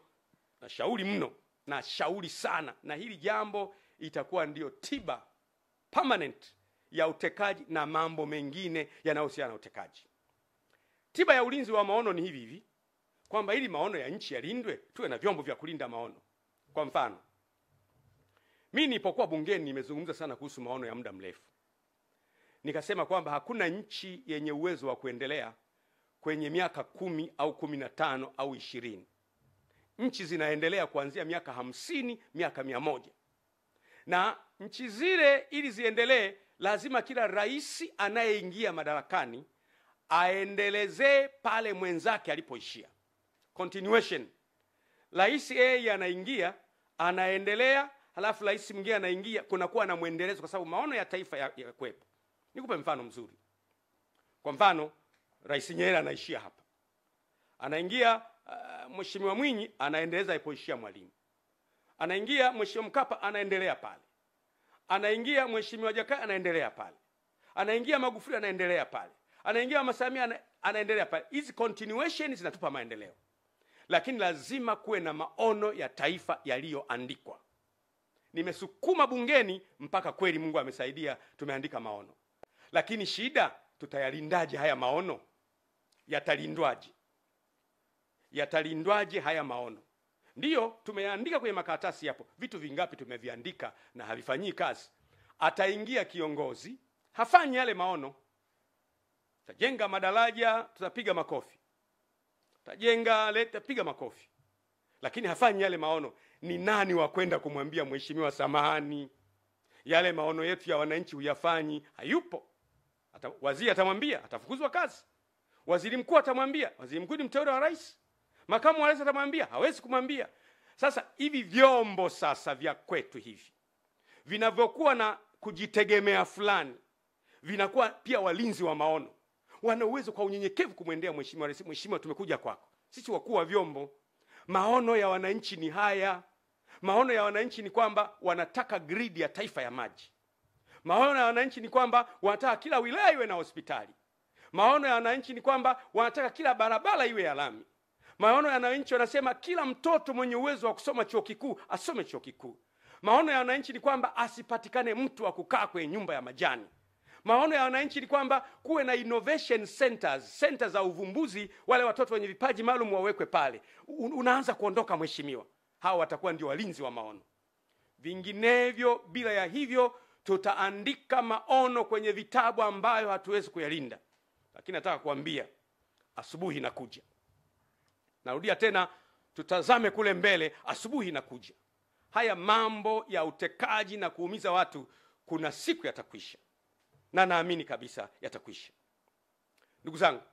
Speaker 1: nashauri mno, nashauri sana, na hili jambo itakuwa ndio tiba permanent ya utekaji na mambo mengine yanayohusiana na utekaji. Tiba ya ulinzi wa maono ni hivi kwamba ili maono ya nchi yalindwe, tuwe na vyombo vya kulinda maono. Kwa mfano, mimi nilipokuwa bungeni nimezungumza sana kuhusu maono ya muda mrefu. Nikasema kwamba hakuna nchi yenye uwezo wa kuendelea kwenye miaka 10 au 15 au 20. Nchi zinaendelea kuanzia miaka 50, miaka 100. Na nchi zile ili ziendelee, lazima kila rais anayeingia madarakani aendelezee pale mwenzake alipoishia. Continuation. Rais yeye anaingia, anaendelea, halafu rais mwingine anaingia, kunakuwa na muendelezo kwa sababu maono ya taifa ya kwepo. Nikupe mfano mzuri. Kwa mfano, Rais Nyerere anaishia hapa. Anaingia Mheshimiwa Mwinyi, anaendeleza alipoishia Mwalimu. Anaingia Mheshimiwa Mkapa, anaendelea pale. Anaingia Mheshimiwa Jakaya, anaendelea pale. Anaingia Magufuli, anaendelea pale. Anaingia Mama Samia, anaendelea pale. Hizi continuation zinatupa maendeleo. Lakini lazima kuwe na maono ya taifa yaliyoandikwa. Nimesukuma bungeni mpaka kweli Mungu amesaidia tumeandika maono. Lakini shida, tutayalindaje haya maono? Yatalindwaje? Yatalindwaje haya maono? Ndiyo, tumeandika kwenye makaratasi hapo. Vitu vingapi tumeviandika na havifanyii kazi? Ataingia kiongozi, hafanyi yale maono. Tajenga madaraja, tutapiga makofi. Tajenga leta, piga makofi. Lakini hafanyi yale maono. Ni nani wa kwenda kumwambia mheshimiwa samahani, yale maono yetu ya wananchi huyafanyi? Hayupo. Waziri atamwambia, atafukuzwa kazi. Waziri mkuu atamwambia, waziri mkuu ni mteule wa rais. Makamu wa rais atamwambia, hawezi kumwambia. Sasa hivi vyombo sasa vya kwetu hivi vinavyokuwa na kujitegemea fulani, vinakuwa pia walinzi wa maono. Wana uwezo kwa unyenyekevu kumwendea mheshimiwa rais, mheshimiwa tumekuja kwako. Sisi wakuu wa vyombo, maono ya wananchi ni haya. Maono ya wananchi ni kwamba wanataka grid ya taifa ya maji. Maono ya wananchi ni kwamba wanataka kila wilaya iwe na hospitali. Maono ya wananchi ni kwamba wanataka kila barabara iwe ya lami. Maono ya wananchi wanasema kila mtoto mwenye uwezo wa kusoma chuo kikuu asome chuo kikuu. Maono ya wananchi ni kwamba asipatikane mtu wa kukaa kwenye nyumba ya majani. Maono ya wananchi ni kwamba kuwe na innovation centers, centers za uvumbuzi, wale watoto wenye vipaji maalum wawekwe pale. Unaanza kuondoka mheshimiwa. Hao watakuwa ndio walinzi wa maono. Vinginevyo, bila ya hivyo, tutaandika maono kwenye vitabu ambayo hatuwezi kuyalinda. Lakini nataka kuambia, asubuhi inakuja. Narudia tena, tutazame kule mbele, asubuhi inakuja. Haya mambo ya utekaji na kuumiza watu, kuna siku yatakwisha. Na naamini kabisa yatakwisha. Ndugu zangu,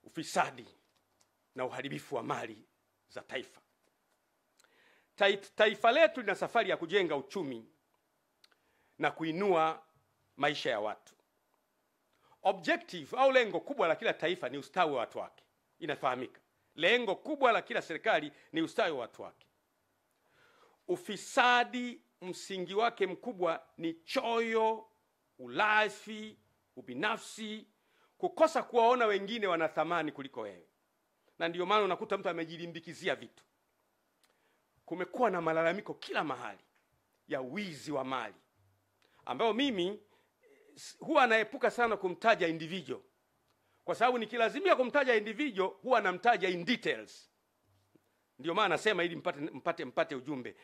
Speaker 1: ufisadi na uharibifu wa mali za taifa. Taifa letu lina safari ya kujenga uchumi na kuinua maisha ya watu. Objective au lengo kubwa la kila taifa ni ustawi wa watu wake. Inafahamika. Lengo kubwa la kila serikali ni ustawi wa watu wake. Ufisadi msingi wake mkubwa ni choyo, ulafi, ubinafsi, kukosa kuwaona wengine wana thamani kuliko wewe. Na ndio maana unakuta mtu amejilimbikizia vitu. Kumekuwa na malalamiko kila mahali ya wizi wa mali, ambao mimi huwa naepuka sana kumtaja individual. Kwa sababu nikilazimia kumtaja individual huwa namtaja in details. Ndio maana nasema ili mpate ujumbe.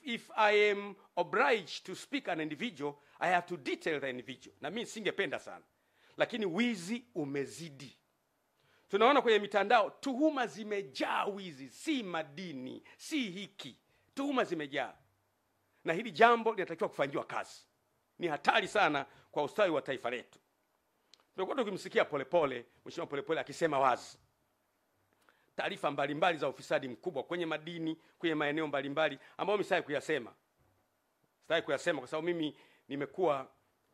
Speaker 1: If I am obliged to speak an individual, I have to detail the individual. Na mimi singependa sana. Lakini wizi umezidi. Tunaona kwenye mitandao tuhuma zimejaa wizi, si madini, si hiki. tuhuma zimejaa, na hili jambo linatakiwa kufanyiwa kazi. Ni hatari sana kwa ustawi wa taifa letu. Tumekuwa tukimsikia Polepole, Mheshimiwa Polepole akisema wazi taarifa mbalimbali za ufisadi mkubwa kwenye madini, kwenye maeneo mbalimbali ambayo msitaki kuyasema. Sitaki kuyasema kwa sababu mimi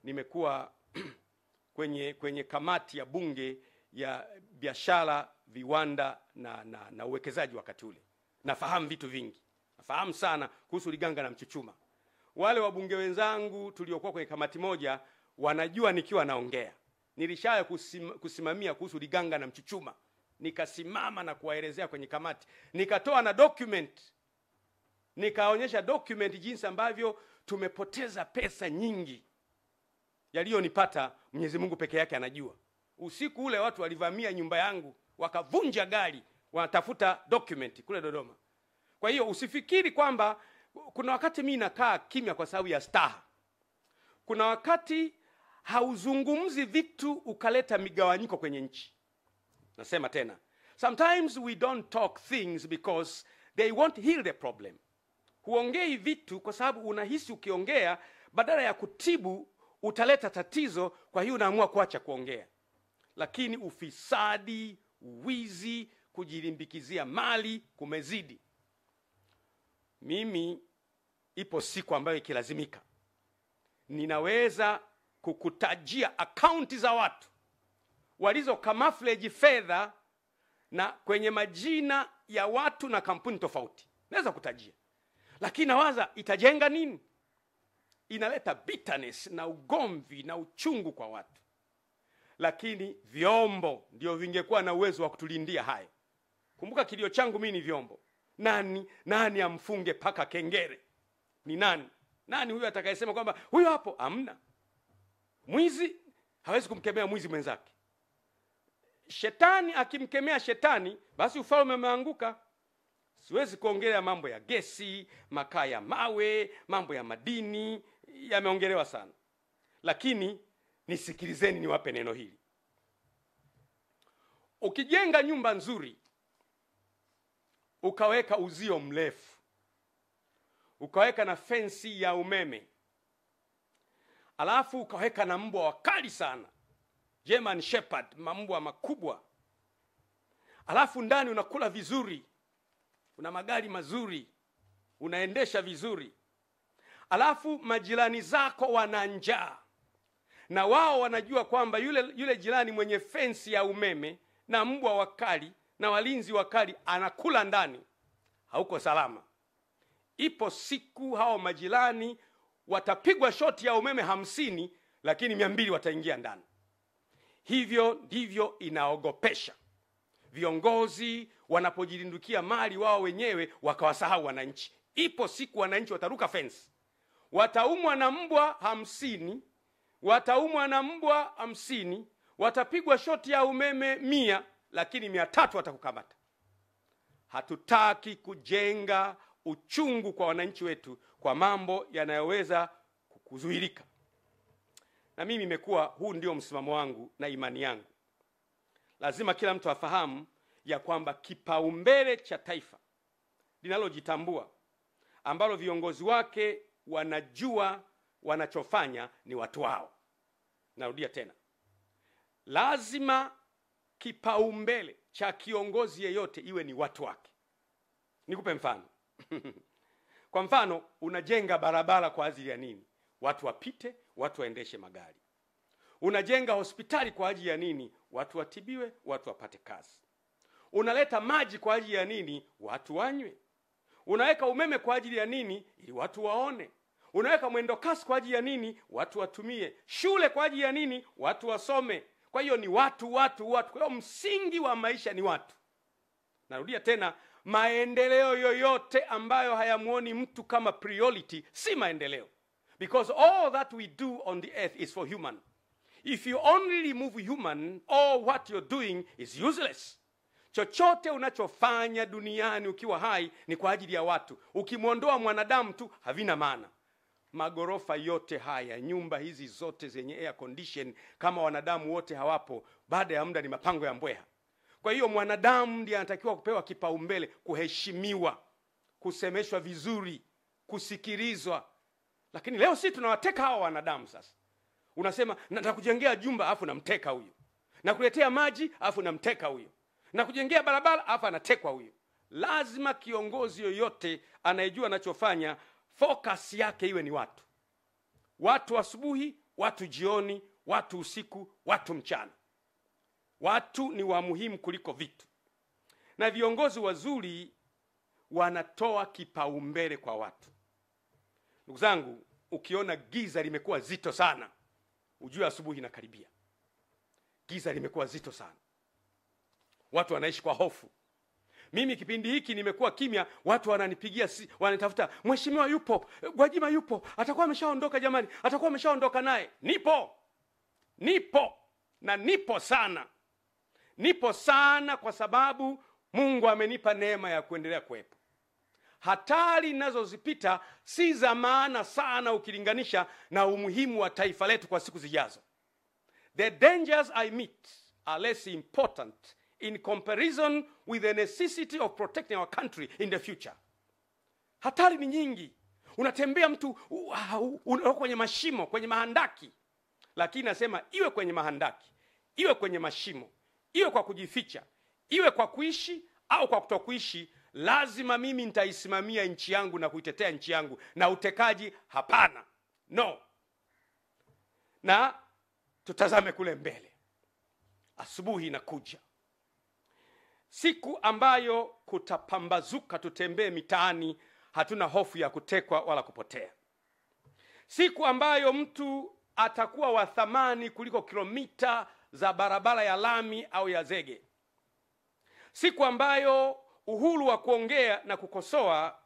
Speaker 1: nimekuwa kwenye kamati ya bunge ya biashara, viwanda na uwekezaji wakati ule. Nafahamu vitu vingi. Nafahamu sana kuhusu Liganga na Mchuchuma. Wale wabunge wenzangu tuliokuwa kwenye kamati moja wanajua nikiwa naongea. Nilishaya kusimamia kuhusu Liganga na Mchuchuma. Nikasimama na kuwaelezea kwenye kamati. Nikatoa na document. Nikaonyesha document jinsi ambavyo tumepoteza pesa nyingi. Yaliyonipata Mwenyezi Mungu peke yake anajua. Usiku ule watu walivamia nyumba yangu, wakavunja gari, wanatafuta document kule Dodoma. Kwa hiyo usifikiri kwamba kuna wakati mimi nakaa kimya kwa sababu ya staha. Kuna wakati hauzungumzi vitu ukaleta migawanyiko kwenye nchi. Nasema tena, sometimes we don't talk things because they won't heal the problem. Huongei vitu kwa sababu unahisi ukiongea badala ya kutibu utaleta tatizo, kwa hiyo unaamua kuacha kuongea. Lakini ufisadi, wizi, kujilimbikizia mali kumezidi. Mimi ipo siku ambayo ikilazimika ninaweza kukutajia akaunti za watu walizo camouflage fedha na kwenye majina ya watu na kampuni tofauti. Naweza kutajia. Lakini nawaza itajenga nini? Inaleta bitterness na ugomvi na uchungu kwa watu. Lakini vyombo ndio vingekuwa na uwezo wa kutulindia hayo. Kumbuka kilio changu mimi ni vyombo. Nani amfunge paka kengere? Ni nani? Nani huyo atakayesema kwamba huyo hapo? Hamna. Mwizi hawezi kumkemea mwizi mwenzake. Shetani akimkemea shetani, basi ufalme umeanguka. Siwezi kuongelea mambo ya gesi, makaa ya mawe, mambo ya madini, yameongelewa sana. Lakini nisikilizeni niwape neno hili. Ukijenga nyumba nzuri, ukaweka uzio mrefu, ukaweka na fensi ya umeme, alafu ukaweka na mbwa wakali sana, German Shepherd, mbwa makubwa, alafu ndani unakula vizuri, una magari mazuri, unaendesha vizuri, alafu majirani zako wana njaa, na wao wanajua kwamba yule jirani mwenye fensi ya umeme na mbwa wakali na walinzi wakali anakula ndani, hauko salama. Ipo siku hao majirani watapigwa shoti ya umeme 50, lakini 200 wataingia ndani. Hivyo ndivyo inaogopesha. Viongozi wanapojilindukia mali wao wenyewe wakawasahau wananchi. Ipo siku wananchi wataruka fence. Wataumwa na mbwa 50, wataumwa na mbwa 50, watapigwa shoti ya umeme 100, lakini 300 watakukamata. Hatutaki kujenga uchungu kwa wananchi wetu kwa mambo yanayoweza kuzuilika. Na mimi nimekuwa, huu ndio msimamo wangu na imani yangu. Lazima kila mtu afahamu ya kwamba kipaumbele cha taifa linalojitambua, ambalo viongozi wake wanajua wanachofanya, ni watu wao. Narudia tena. Lazima kipaumbele cha kiongozi yeyote iwe ni watu wake. Nikupe mfano. Kwa mfano, unajenga barabara kwa ajili ya nini? Watu wapite, watu waendeshe magari. Unajenga hospitali kwa ajili ya nini? Watu watibiwe, watu wapate kazi. Unaleta maji kwa ajili ya nini? Watu wanywe. Unaweka umeme kwa ajili ya nini? Ili watu waone. Unaweka mwendo kasi kwa ajili ya nini? Watu watumie. Shule kwa ajili ya nini? Watu wasome. Kwa hiyo ni watu. Kwa hiyo msingi wa maisha ni watu. Narudia tena, maendeleo yoyote ambayo hayamuoni mtu kama priority si maendeleo. Because all that we do on the earth is for human. If you only remove human, all what you're doing is useless. Chochote unachofanya duniani ukiwa hai ni kwa ajili ya watu. Ukimwondoa mwanadamu tu havina maana. Magorofa yote haya, nyumba hizi zote zenye air condition, kama wanadamu wote hawapo, baada ya muda ni mapango ya mbweha. Kwa hiyo mwanadamu ndiye anatakiwa kupewa kipaumbele, kuheshimiwa, kusemeshwa vizuri, kusikilizwa. Lakini leo sisi tunawateka hawa wanadamu sasa. Unasema nataka kujengea jumba afu namteka huyo. Na kuletea maji afu namteka huyo. Na kujengea barabara afu anatekwa huyo. Lazima kiongozi yoyote anayejua anachofanya focus yake iwe ni watu. Watu asubuhi, watu jioni, watu usiku, watu mchana. Watu ni wa muhimu kuliko vitu. Na viongozi wazuri wanatoa kipaumbele kwa watu. Ndugu zangu, ukiona giza limekuwa zito sana, ujue asubuhi inakaribia. Giza limekuwa zito sana. Watu wanaishi kwa hofu. Mimi kipindi hiki nimekuwa kimya, watu wananipigia, wanatafuta, mheshimiwa yupo, Gwajima yupo, atakuwa ameshaondoka jamani, atakuwa ameshaondoka naye. Nipo na nipo sana. Nipo sana kwa sababu Mungu amenipa neema ya kuendelea kuwepo. Hatari ninazozipita si za maana sana ukilinganisha na umuhimu wa taifa letu kwa siku zijazo. The dangers I meet are less important in comparison with the necessity of protecting our country in the future. Hatari ni nyingi. Unatembea mtu kwenye mashimo, kwenye mahandaki. Lakini nasema iwe kwenye mahandaki, iwe kwenye mashimo, iwe kwa kujificha, iwe kwa kuishi au kwa kutokuishi, lazima mimi nitaisimamia nchi yangu na kuitetea nchi yangu, na utekaji hapana. No. Na tutazame kule mbele. Asubuhi inakuja. Siku ambayo kutapambazuka, tutembee mitaani, hatuna hofu ya kutekwa wala kupotea. Siku ambayo mtu atakuwa wa thamani kuliko kilomita za barabara ya lami au ya zege. Siku ambayo uhuru wa kuongea na kukosoa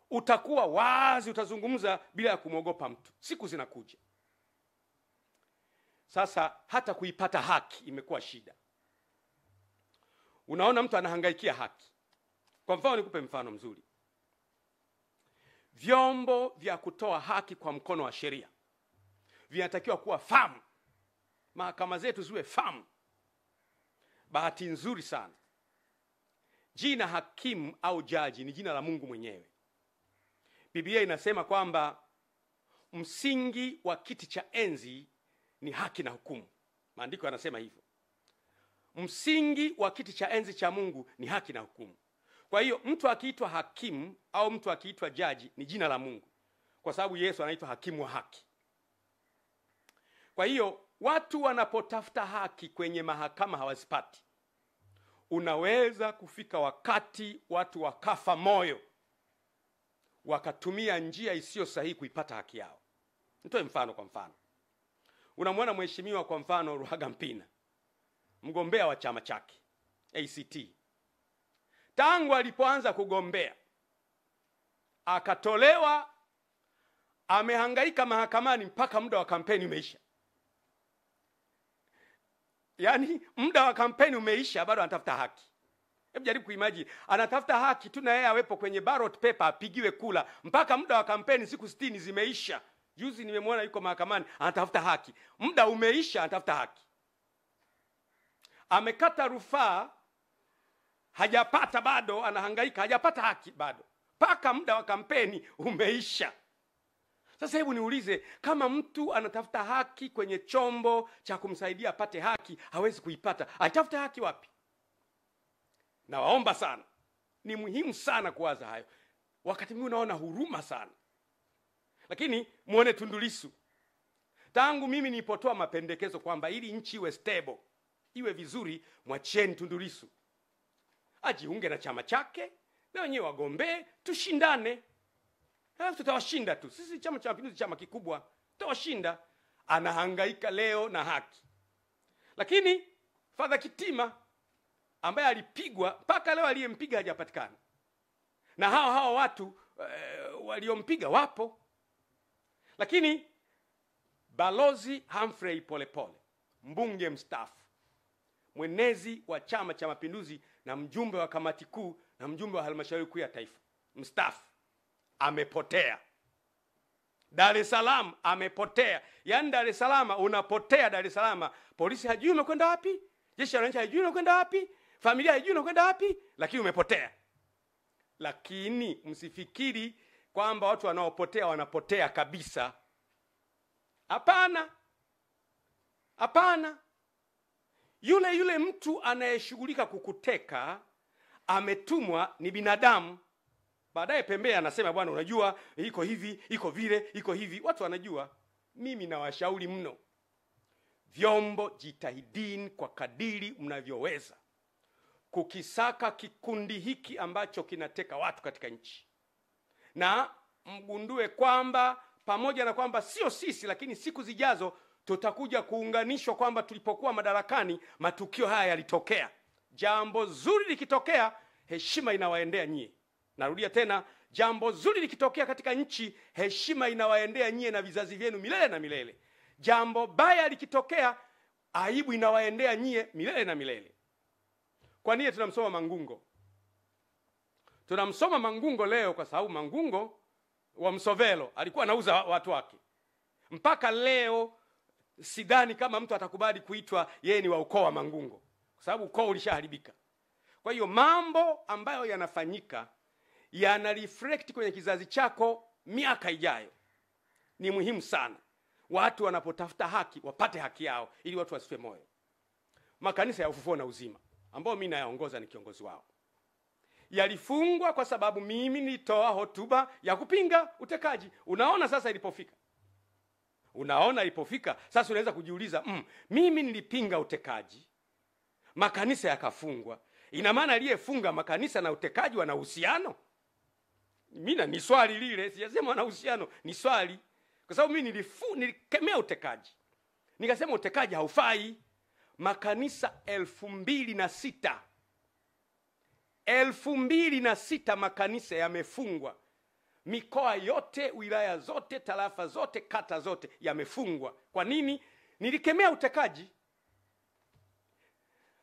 Speaker 1: utakuwa wazi, utazungumza bila ya kumwogopa mtu. Siku zinakuja. Sasa hata kuipata haki imekuwa shida. Unaona mtu anahangaikia haki. Kwa mfano, nikupe mfano mzuri. Vyombo vya kutoa haki kwa mkono wa sheria vinatakiwa kuwa famu. Mahakama zetu ziwe famu. Bahati nzuri sana, jina hakimu au jaji ni jina la Mungu mwenyewe. Biblia inasema kwamba msingi wa kiti cha enzi ni haki na hukumu. Maandiko yanasema hivyo. Msingi wa kiti cha enzi cha Mungu ni haki na hukumu. Kwa hiyo mtu akiitwa hakimu au mtu akiitwa jaji ni jina la Mungu, kwa sababu Yesu anaitwa hakimu wa haki. Kwa hiyo watu wanapotafuta haki kwenye mahakama hawazipati. Unaweza kufika wakati watu wakafa moyo, wakatumia njia isiyo sahihi kuipata haki yao. Nitoe mfano. Kwa mfano, unamwona mheshimiwa kwa mfano Ruhagampina, mgombea wa chama chake ACT. Tangu alipoanza kugombea akatolewa, amehangaika mahakamani mpaka muda wa kampeni umeisha. Yaani muda wa kampeni umeisha, bado anatafuta haki. Hebu jaribu kuimagine, anatafuta haki tu na yeye awepo kwenye ballot paper apigiwe kula mpaka muda wa kampeni siku 60 zimeisha. Juzi nimemwona yuko mahakamani anatafuta haki. Muda umeisha, anatafuta haki. Amekata rufaa, hajapata bado, anahangaika, hajapata haki bado. Mpaka muda wa kampeni umeisha. Sasa hebu niulize, kama mtu anatafuta haki kwenye chombo cha kumsaidia apate haki, hawezi kuipata, atafuta haki wapi? Na waomba sana, ni muhimu sana kuwaza hayo. Wakati mwingine unaona huruma sana. Lakini muone Tundu Lissu. Tangu mimi nilipotoa mapendekezo kwamba ili nchi iwe stable, iwe vizuri, mwacheni Tundu Lissu ajiunge na chama chake, na wenyewe wagombee, tushindane. Tutawashinda tu. Sisi Chama cha Mapinduzi chama kikubwa, tutawashinda. Anahangaika leo na haki. Lakini Father Kitima ambaye alipigwa, mpaka leo aliyempiga hajapatikana. Na hao watu waliompiga wapo. Lakini Balozi Humphrey Polepole, mbunge mstaafu, mwenezi wa Chama cha Mapinduzi na mjumbe wa kamati kuu na mjumbe wa halmashauri kuu ya taifa, mstaafu, amepotea. Dar es Salaam amepotea. Yaani Dar es Salaam unapotea. Dar es Salaam polisi hajui umekwenda wapi, jeshi la wananchi hajui umekwenda wapi, familia hajui umekwenda wapi, lakini umepotea. Lakini msifikiri kwamba watu wanaopotea wanapotea kabisa. Hapana. Hapana. Yule mtu anayeshughulika kukuteka ametumwa, ni binadamu. Baadaye pembeni anasema, bwana unajua iko hivi, iko vile, iko hivi. Watu wanajua. Mimi nawashauri mno, vyombo, jitahidini kwa kadiri mnavyoweza kukisaka kikundi hiki ambacho kinateka watu katika nchi. Na mgundue kwamba pamoja na kwamba sio sisi, lakini siku zijazo tutakuja kuunganishwa kwamba tulipokuwa madarakani matukio haya yalitokea. Jambo zuri likitokea, heshima inawaendea nyie. Narudia tena, jambo zuri likitokea katika nchi, heshima inawaendea nyie na vizazi vyenu milele na milele. Jambo baya likitokea, aibu inawaendea nyie milele na milele. Kwa nini tunamsoma Mangungo? Tunamsoma Mangungo leo kwa sababu Mangungo wa Msovelo alikuwa anauza watu wake. Mpaka leo sidhani kama mtu atakubali kuitwa yeye ni wa ukoo wa Mangungo, kwa sababu ukoo ulishaharibika. Kwa hiyo mambo ambayo yanafanyika yana reflect kwenye kizazi chako miaka ijayo. Ni muhimu sana watu wanapotafuta haki wapate haki yao, ili watu wasife moyo. Makanisa ya Ufufuo na Uzima ambao mimi nayaongoza, ni kiongozi wao, yalifungwa kwa sababu mimi nilitoa hotuba ya kupinga utekaji. Unaona sasa ilipofika. Sasa unaweza kujiuliza, mimi nilipinga utekaji, makanisa yakafungwa. Ina maana aliyefunga makanisa na utekaji wana uhusiano? Mimi ni swali lile, sijasema wana uhusiano, ni swali. Kwa sababu mimi nilikemea utekaji. Nikasema utekaji haufai. Makanisa 2006 makanisa yamefungwa. Mikoa yote, wilaya zote, tarafa zote, kata zote yamefungwa. Kwa nini? Nilikemea utekaji.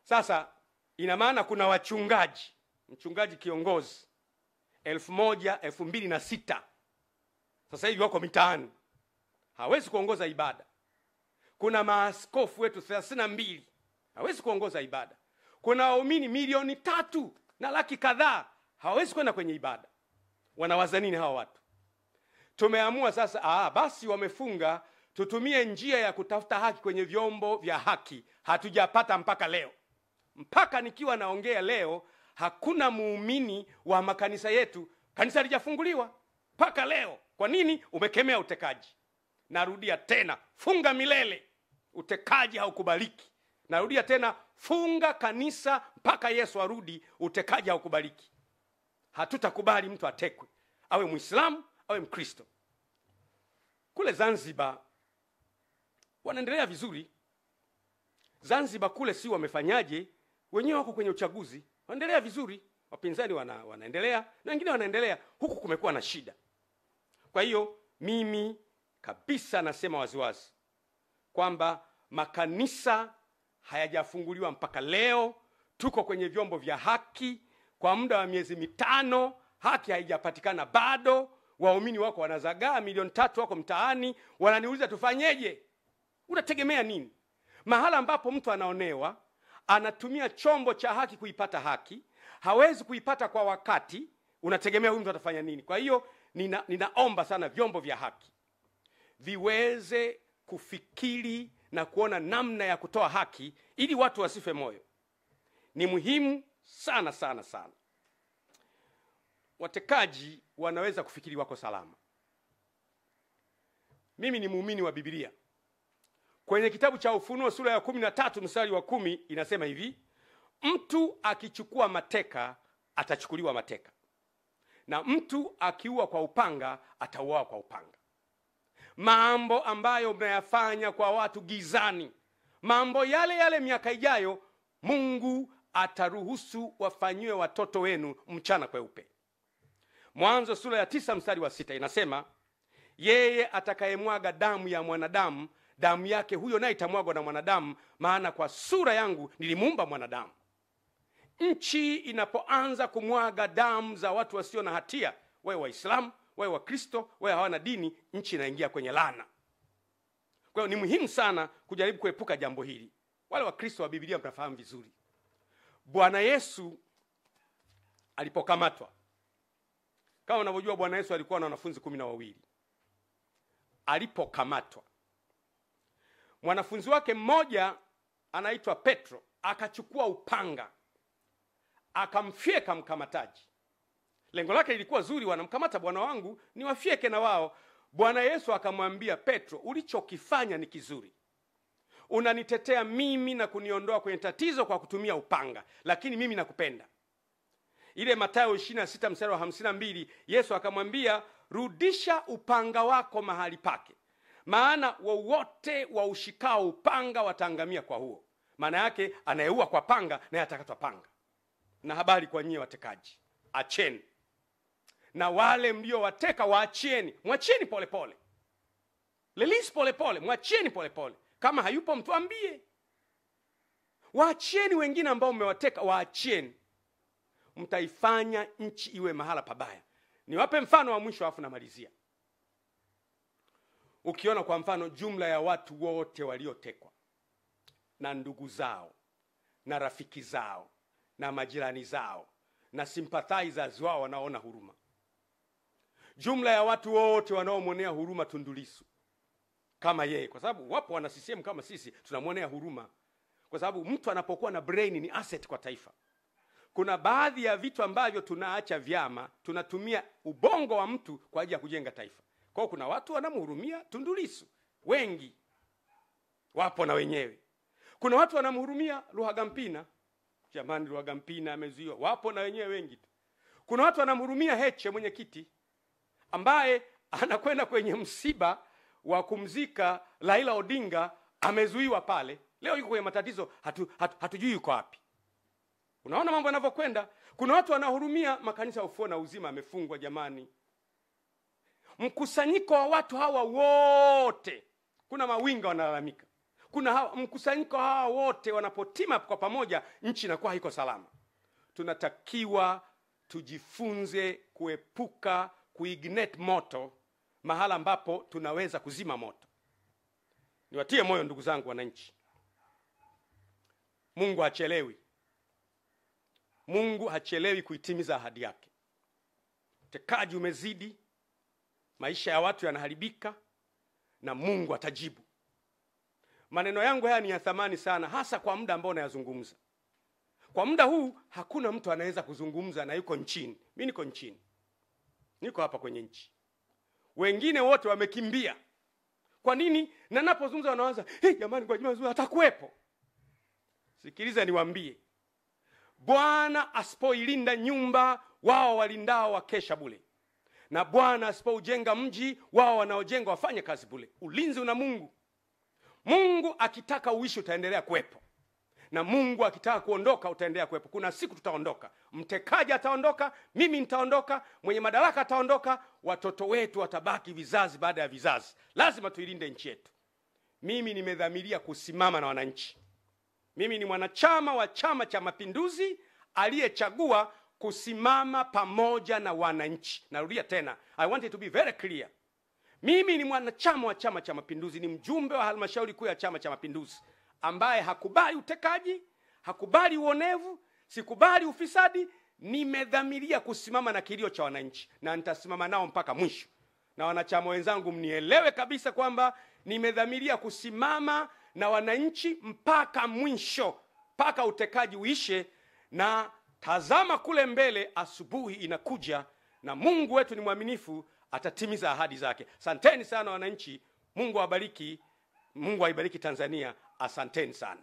Speaker 1: Sasa ina maana kuna mchungaji kiongozi 2006 sasa hivi wako mitaani, hawezi kuongoza ibada. Kuna maaskofu wetu 32 hawezi kuongoza ibada. Kuna waumini 3 na laki kadhaa hawezi kwenda kwenye ibada. Wanawaza nini hawa watu? Tumeamua sasa, basi wamefunga, tutumie njia ya kutafuta haki kwenye vyombo vya haki. Hatujapata mpaka leo. Mpaka nikiwa naongea leo, hakuna muumini wa makanisa yetu, kanisa halijafunguliwa mpaka leo. Kwa nini? Umekemea utekaji. Narudia tena, funga milele. Utekaji haukubaliki. Narudia tena, funga kanisa mpaka Yesu arudi. Utekaji haukubaliki. Hatutakubali mtu atekwe, awe Muislamu awe Mkristo. Kule Zanzibar wanaendelea vizuri. Zanzibar kule si wamefanyaje? Wenyewe wako kwenye uchaguzi, wanaendelea vizuri. Wapinzani wanaendelea na wengine wanaendelea. Huku kumekuwa na shida. Kwa hiyo mimi kabisa nasema waziwazi kwamba makanisa hayajafunguliwa mpaka leo. Tuko kwenye vyombo vya haki kwa muda wa miezi 5, haki haijapatikana bado. Waumini wako wanazagaa 3 wako mtaani, wananiuliza tufanyeje? Unategemea nini? Mahala ambapo mtu anaonewa, anatumia chombo cha haki kuipata haki, hawezi kuipata kwa wakati, unategemea huyu mtu atafanya nini? Kwa hiyo ninaomba sana vyombo vya haki viweze kufikiri na kuona namna ya kutoa haki ili watu wasife moyo. Ni muhimu sana sana sana. Watekaji wanaweza kufikiri wako salama. Mimi ni muumini wa Biblia. Kwenye kitabu cha Ufunuo sura ya 13 mstari wa 10 inasema hivi: mtu akichukua mateka atachukuliwa mateka, na mtu akiua kwa upanga atauawa kwa upanga. Mambo ambayo mnayafanya kwa watu gizani, mambo yale yale miaka ijayo Mungu ataruhusu wafanyiwe watoto wenu mchana kweupe. Mwanzo sura ya 9 mstari wa 6 inasema, yeye atakayemwaga damu ya mwanadamu, damu yake huyo naye itamwagwa na mwanadamu, maana kwa sura yangu nilimuumba mwanadamu. Nchi inapoanza kumwaga damu za watu wasio na hatia, wewe Waislamu, wewe Wakristo, wewe hawana dini, nchi inaingia kwenye laana. Kwa hiyo ni muhimu sana kujaribu kuepuka jambo hili. Wale Wakristo wa Biblia mtafahamu vizuri. Bwana Yesu alipokamatwa, Kama unavyojua Bwana Yesu alikuwa na wanafunzi 12. Alipokamatwa, mwanafunzi wake mmoja anaitwa Petro akachukua upanga akamfyeka mkamataji. Lengo lake lilikuwa zuri, wanamkamata bwana wangu ni wafyeke na wao. Bwana Yesu akamwambia Petro, ulichokifanya ni kizuri. Unanitetea mimi na kuniondoa kwenye tatizo kwa kutumia upanga, lakini mimi nakupenda. Ile Mathayo 26 mstari wa 52, Yesu akamwambia, rudisha upanga wako mahali pake, maana wowote wa ushikao upanga wataangamia kwa huo. Maana yake anayeua kwa panga naye atakatwa panga. Na habari kwa nyie watekaji, acheni. Na wale mlio wateka waachieni, mwachieni polepole. Release polepole, mwachieni polepole. Kama hayupo mtuambie. Waachieni wengine ambao mmewateka, waachieni. Mtaifanya nchi iwe mahala pabaya. Niwape mfano wa mwisho afu namalizia. Ukiona kwa mfano jumla ya watu wote waliotekwa na ndugu zao na rafiki zao na majirani zao na sympathizers wao wanaona huruma. Jumla ya watu wote wanaomwonea huruma Tundu Lissu kama yeye, kwa sababu wapo wana CCM kama sisi tunamwonea huruma, kwa sababu mtu anapokuwa na brain ni asset kwa taifa. Kuna baadhi ya vitu ambavyo tunaacha vyama, tunatumia ubongo wa mtu kwa ajili ya kujenga taifa. Kwa hiyo kuna watu wanamhurumia Tundu Lissu, wengi wapo na wenyewe. Kuna watu wanamhurumia Ruhagampina, jamani Ruhagampina amezuiwa, wapo na wenyewe wengi. Kuna watu wanamhurumia Heche mwenyekiti ambaye anakwenda kwenye msiba wa kumzika Raila Odinga, amezuiwa pale. Leo yuko kwenye matatizo, hatujui yuko wapi. Unaona mambo yanavyokwenda. Kuna watu wanahurumia makanisa ya Ufufuo na Uzima amefungwa jamani. Mkusanyiko wa watu hawa wote, kuna mawinga wanalalamika. Kuna mkusanyiko hawa wote wanapotima kwa pamoja, nchi inakuwa haiko salama. Tunatakiwa tujifunze kuepuka kuignite moto mahala ambapo tunaweza kuzima moto. Niwatie moyo ndugu zangu wananchi. Mungu hachelewi. Mungu hachelewi kuitimiza ahadi yake. Utekaji umezidi, maisha ya watu yanaharibika, na Mungu atajibu. Maneno yangu haya ni ya thamani sana, hasa kwa muda ambao nayazungumza. Kwa muda huu hakuna mtu anaweza kuzungumza na yuko nchini. Mimi niko nchini. Niko hapa kwenye nchi. Wengine wote wamekimbia. Kwa nini? Na ninapozungumza wanaanza, jamani kwa Juma atakuwepo. Sikiliza niwaambie. Bwana asipoilinda nyumba, wao walindao wakesha bure. Na Bwana asipoujenga mji, wao wanaojenga wafanye kazi bure. Ulinzi una Mungu. Mungu akitaka uishi utaendelea kuwepo. Na Mungu akitaka kuondoka utaendelea kuwepo. Kuna siku tutaondoka. Mtekaji ataondoka, mimi nitaondoka, mwenye madaraka ataondoka, watoto wetu watabaki vizazi baada ya vizazi. Lazima tuilinde nchi yetu. Mimi nimedhamiria kusimama na wananchi. Mimi ni mwanachama wa Chama cha Mapinduzi aliyechagua kusimama pamoja na wananchi. Narudia tena, I want it to be very clear. Mimi ni mwanachama wa Chama cha Mapinduzi, ni mjumbe wa halmashauri kuu ya Chama cha Mapinduzi ambaye hakubali utekaji, hakubali uonevu, sikubali ufisadi. Nimedhamiria kusimama na kilio cha wananchi na nitasimama nao mpaka mwisho. Na wanachama wenzangu mnielewe kabisa kwamba nimedhamiria kusimama na wananchi mpaka mwisho, mpaka utekaji uishe. Na tazama kule mbele, asubuhi inakuja na Mungu wetu ni mwaminifu, atatimiza ahadi zake. Asanteni sana wananchi. Mungu awabariki. Mungu aibariki Tanzania. Asanteni sana.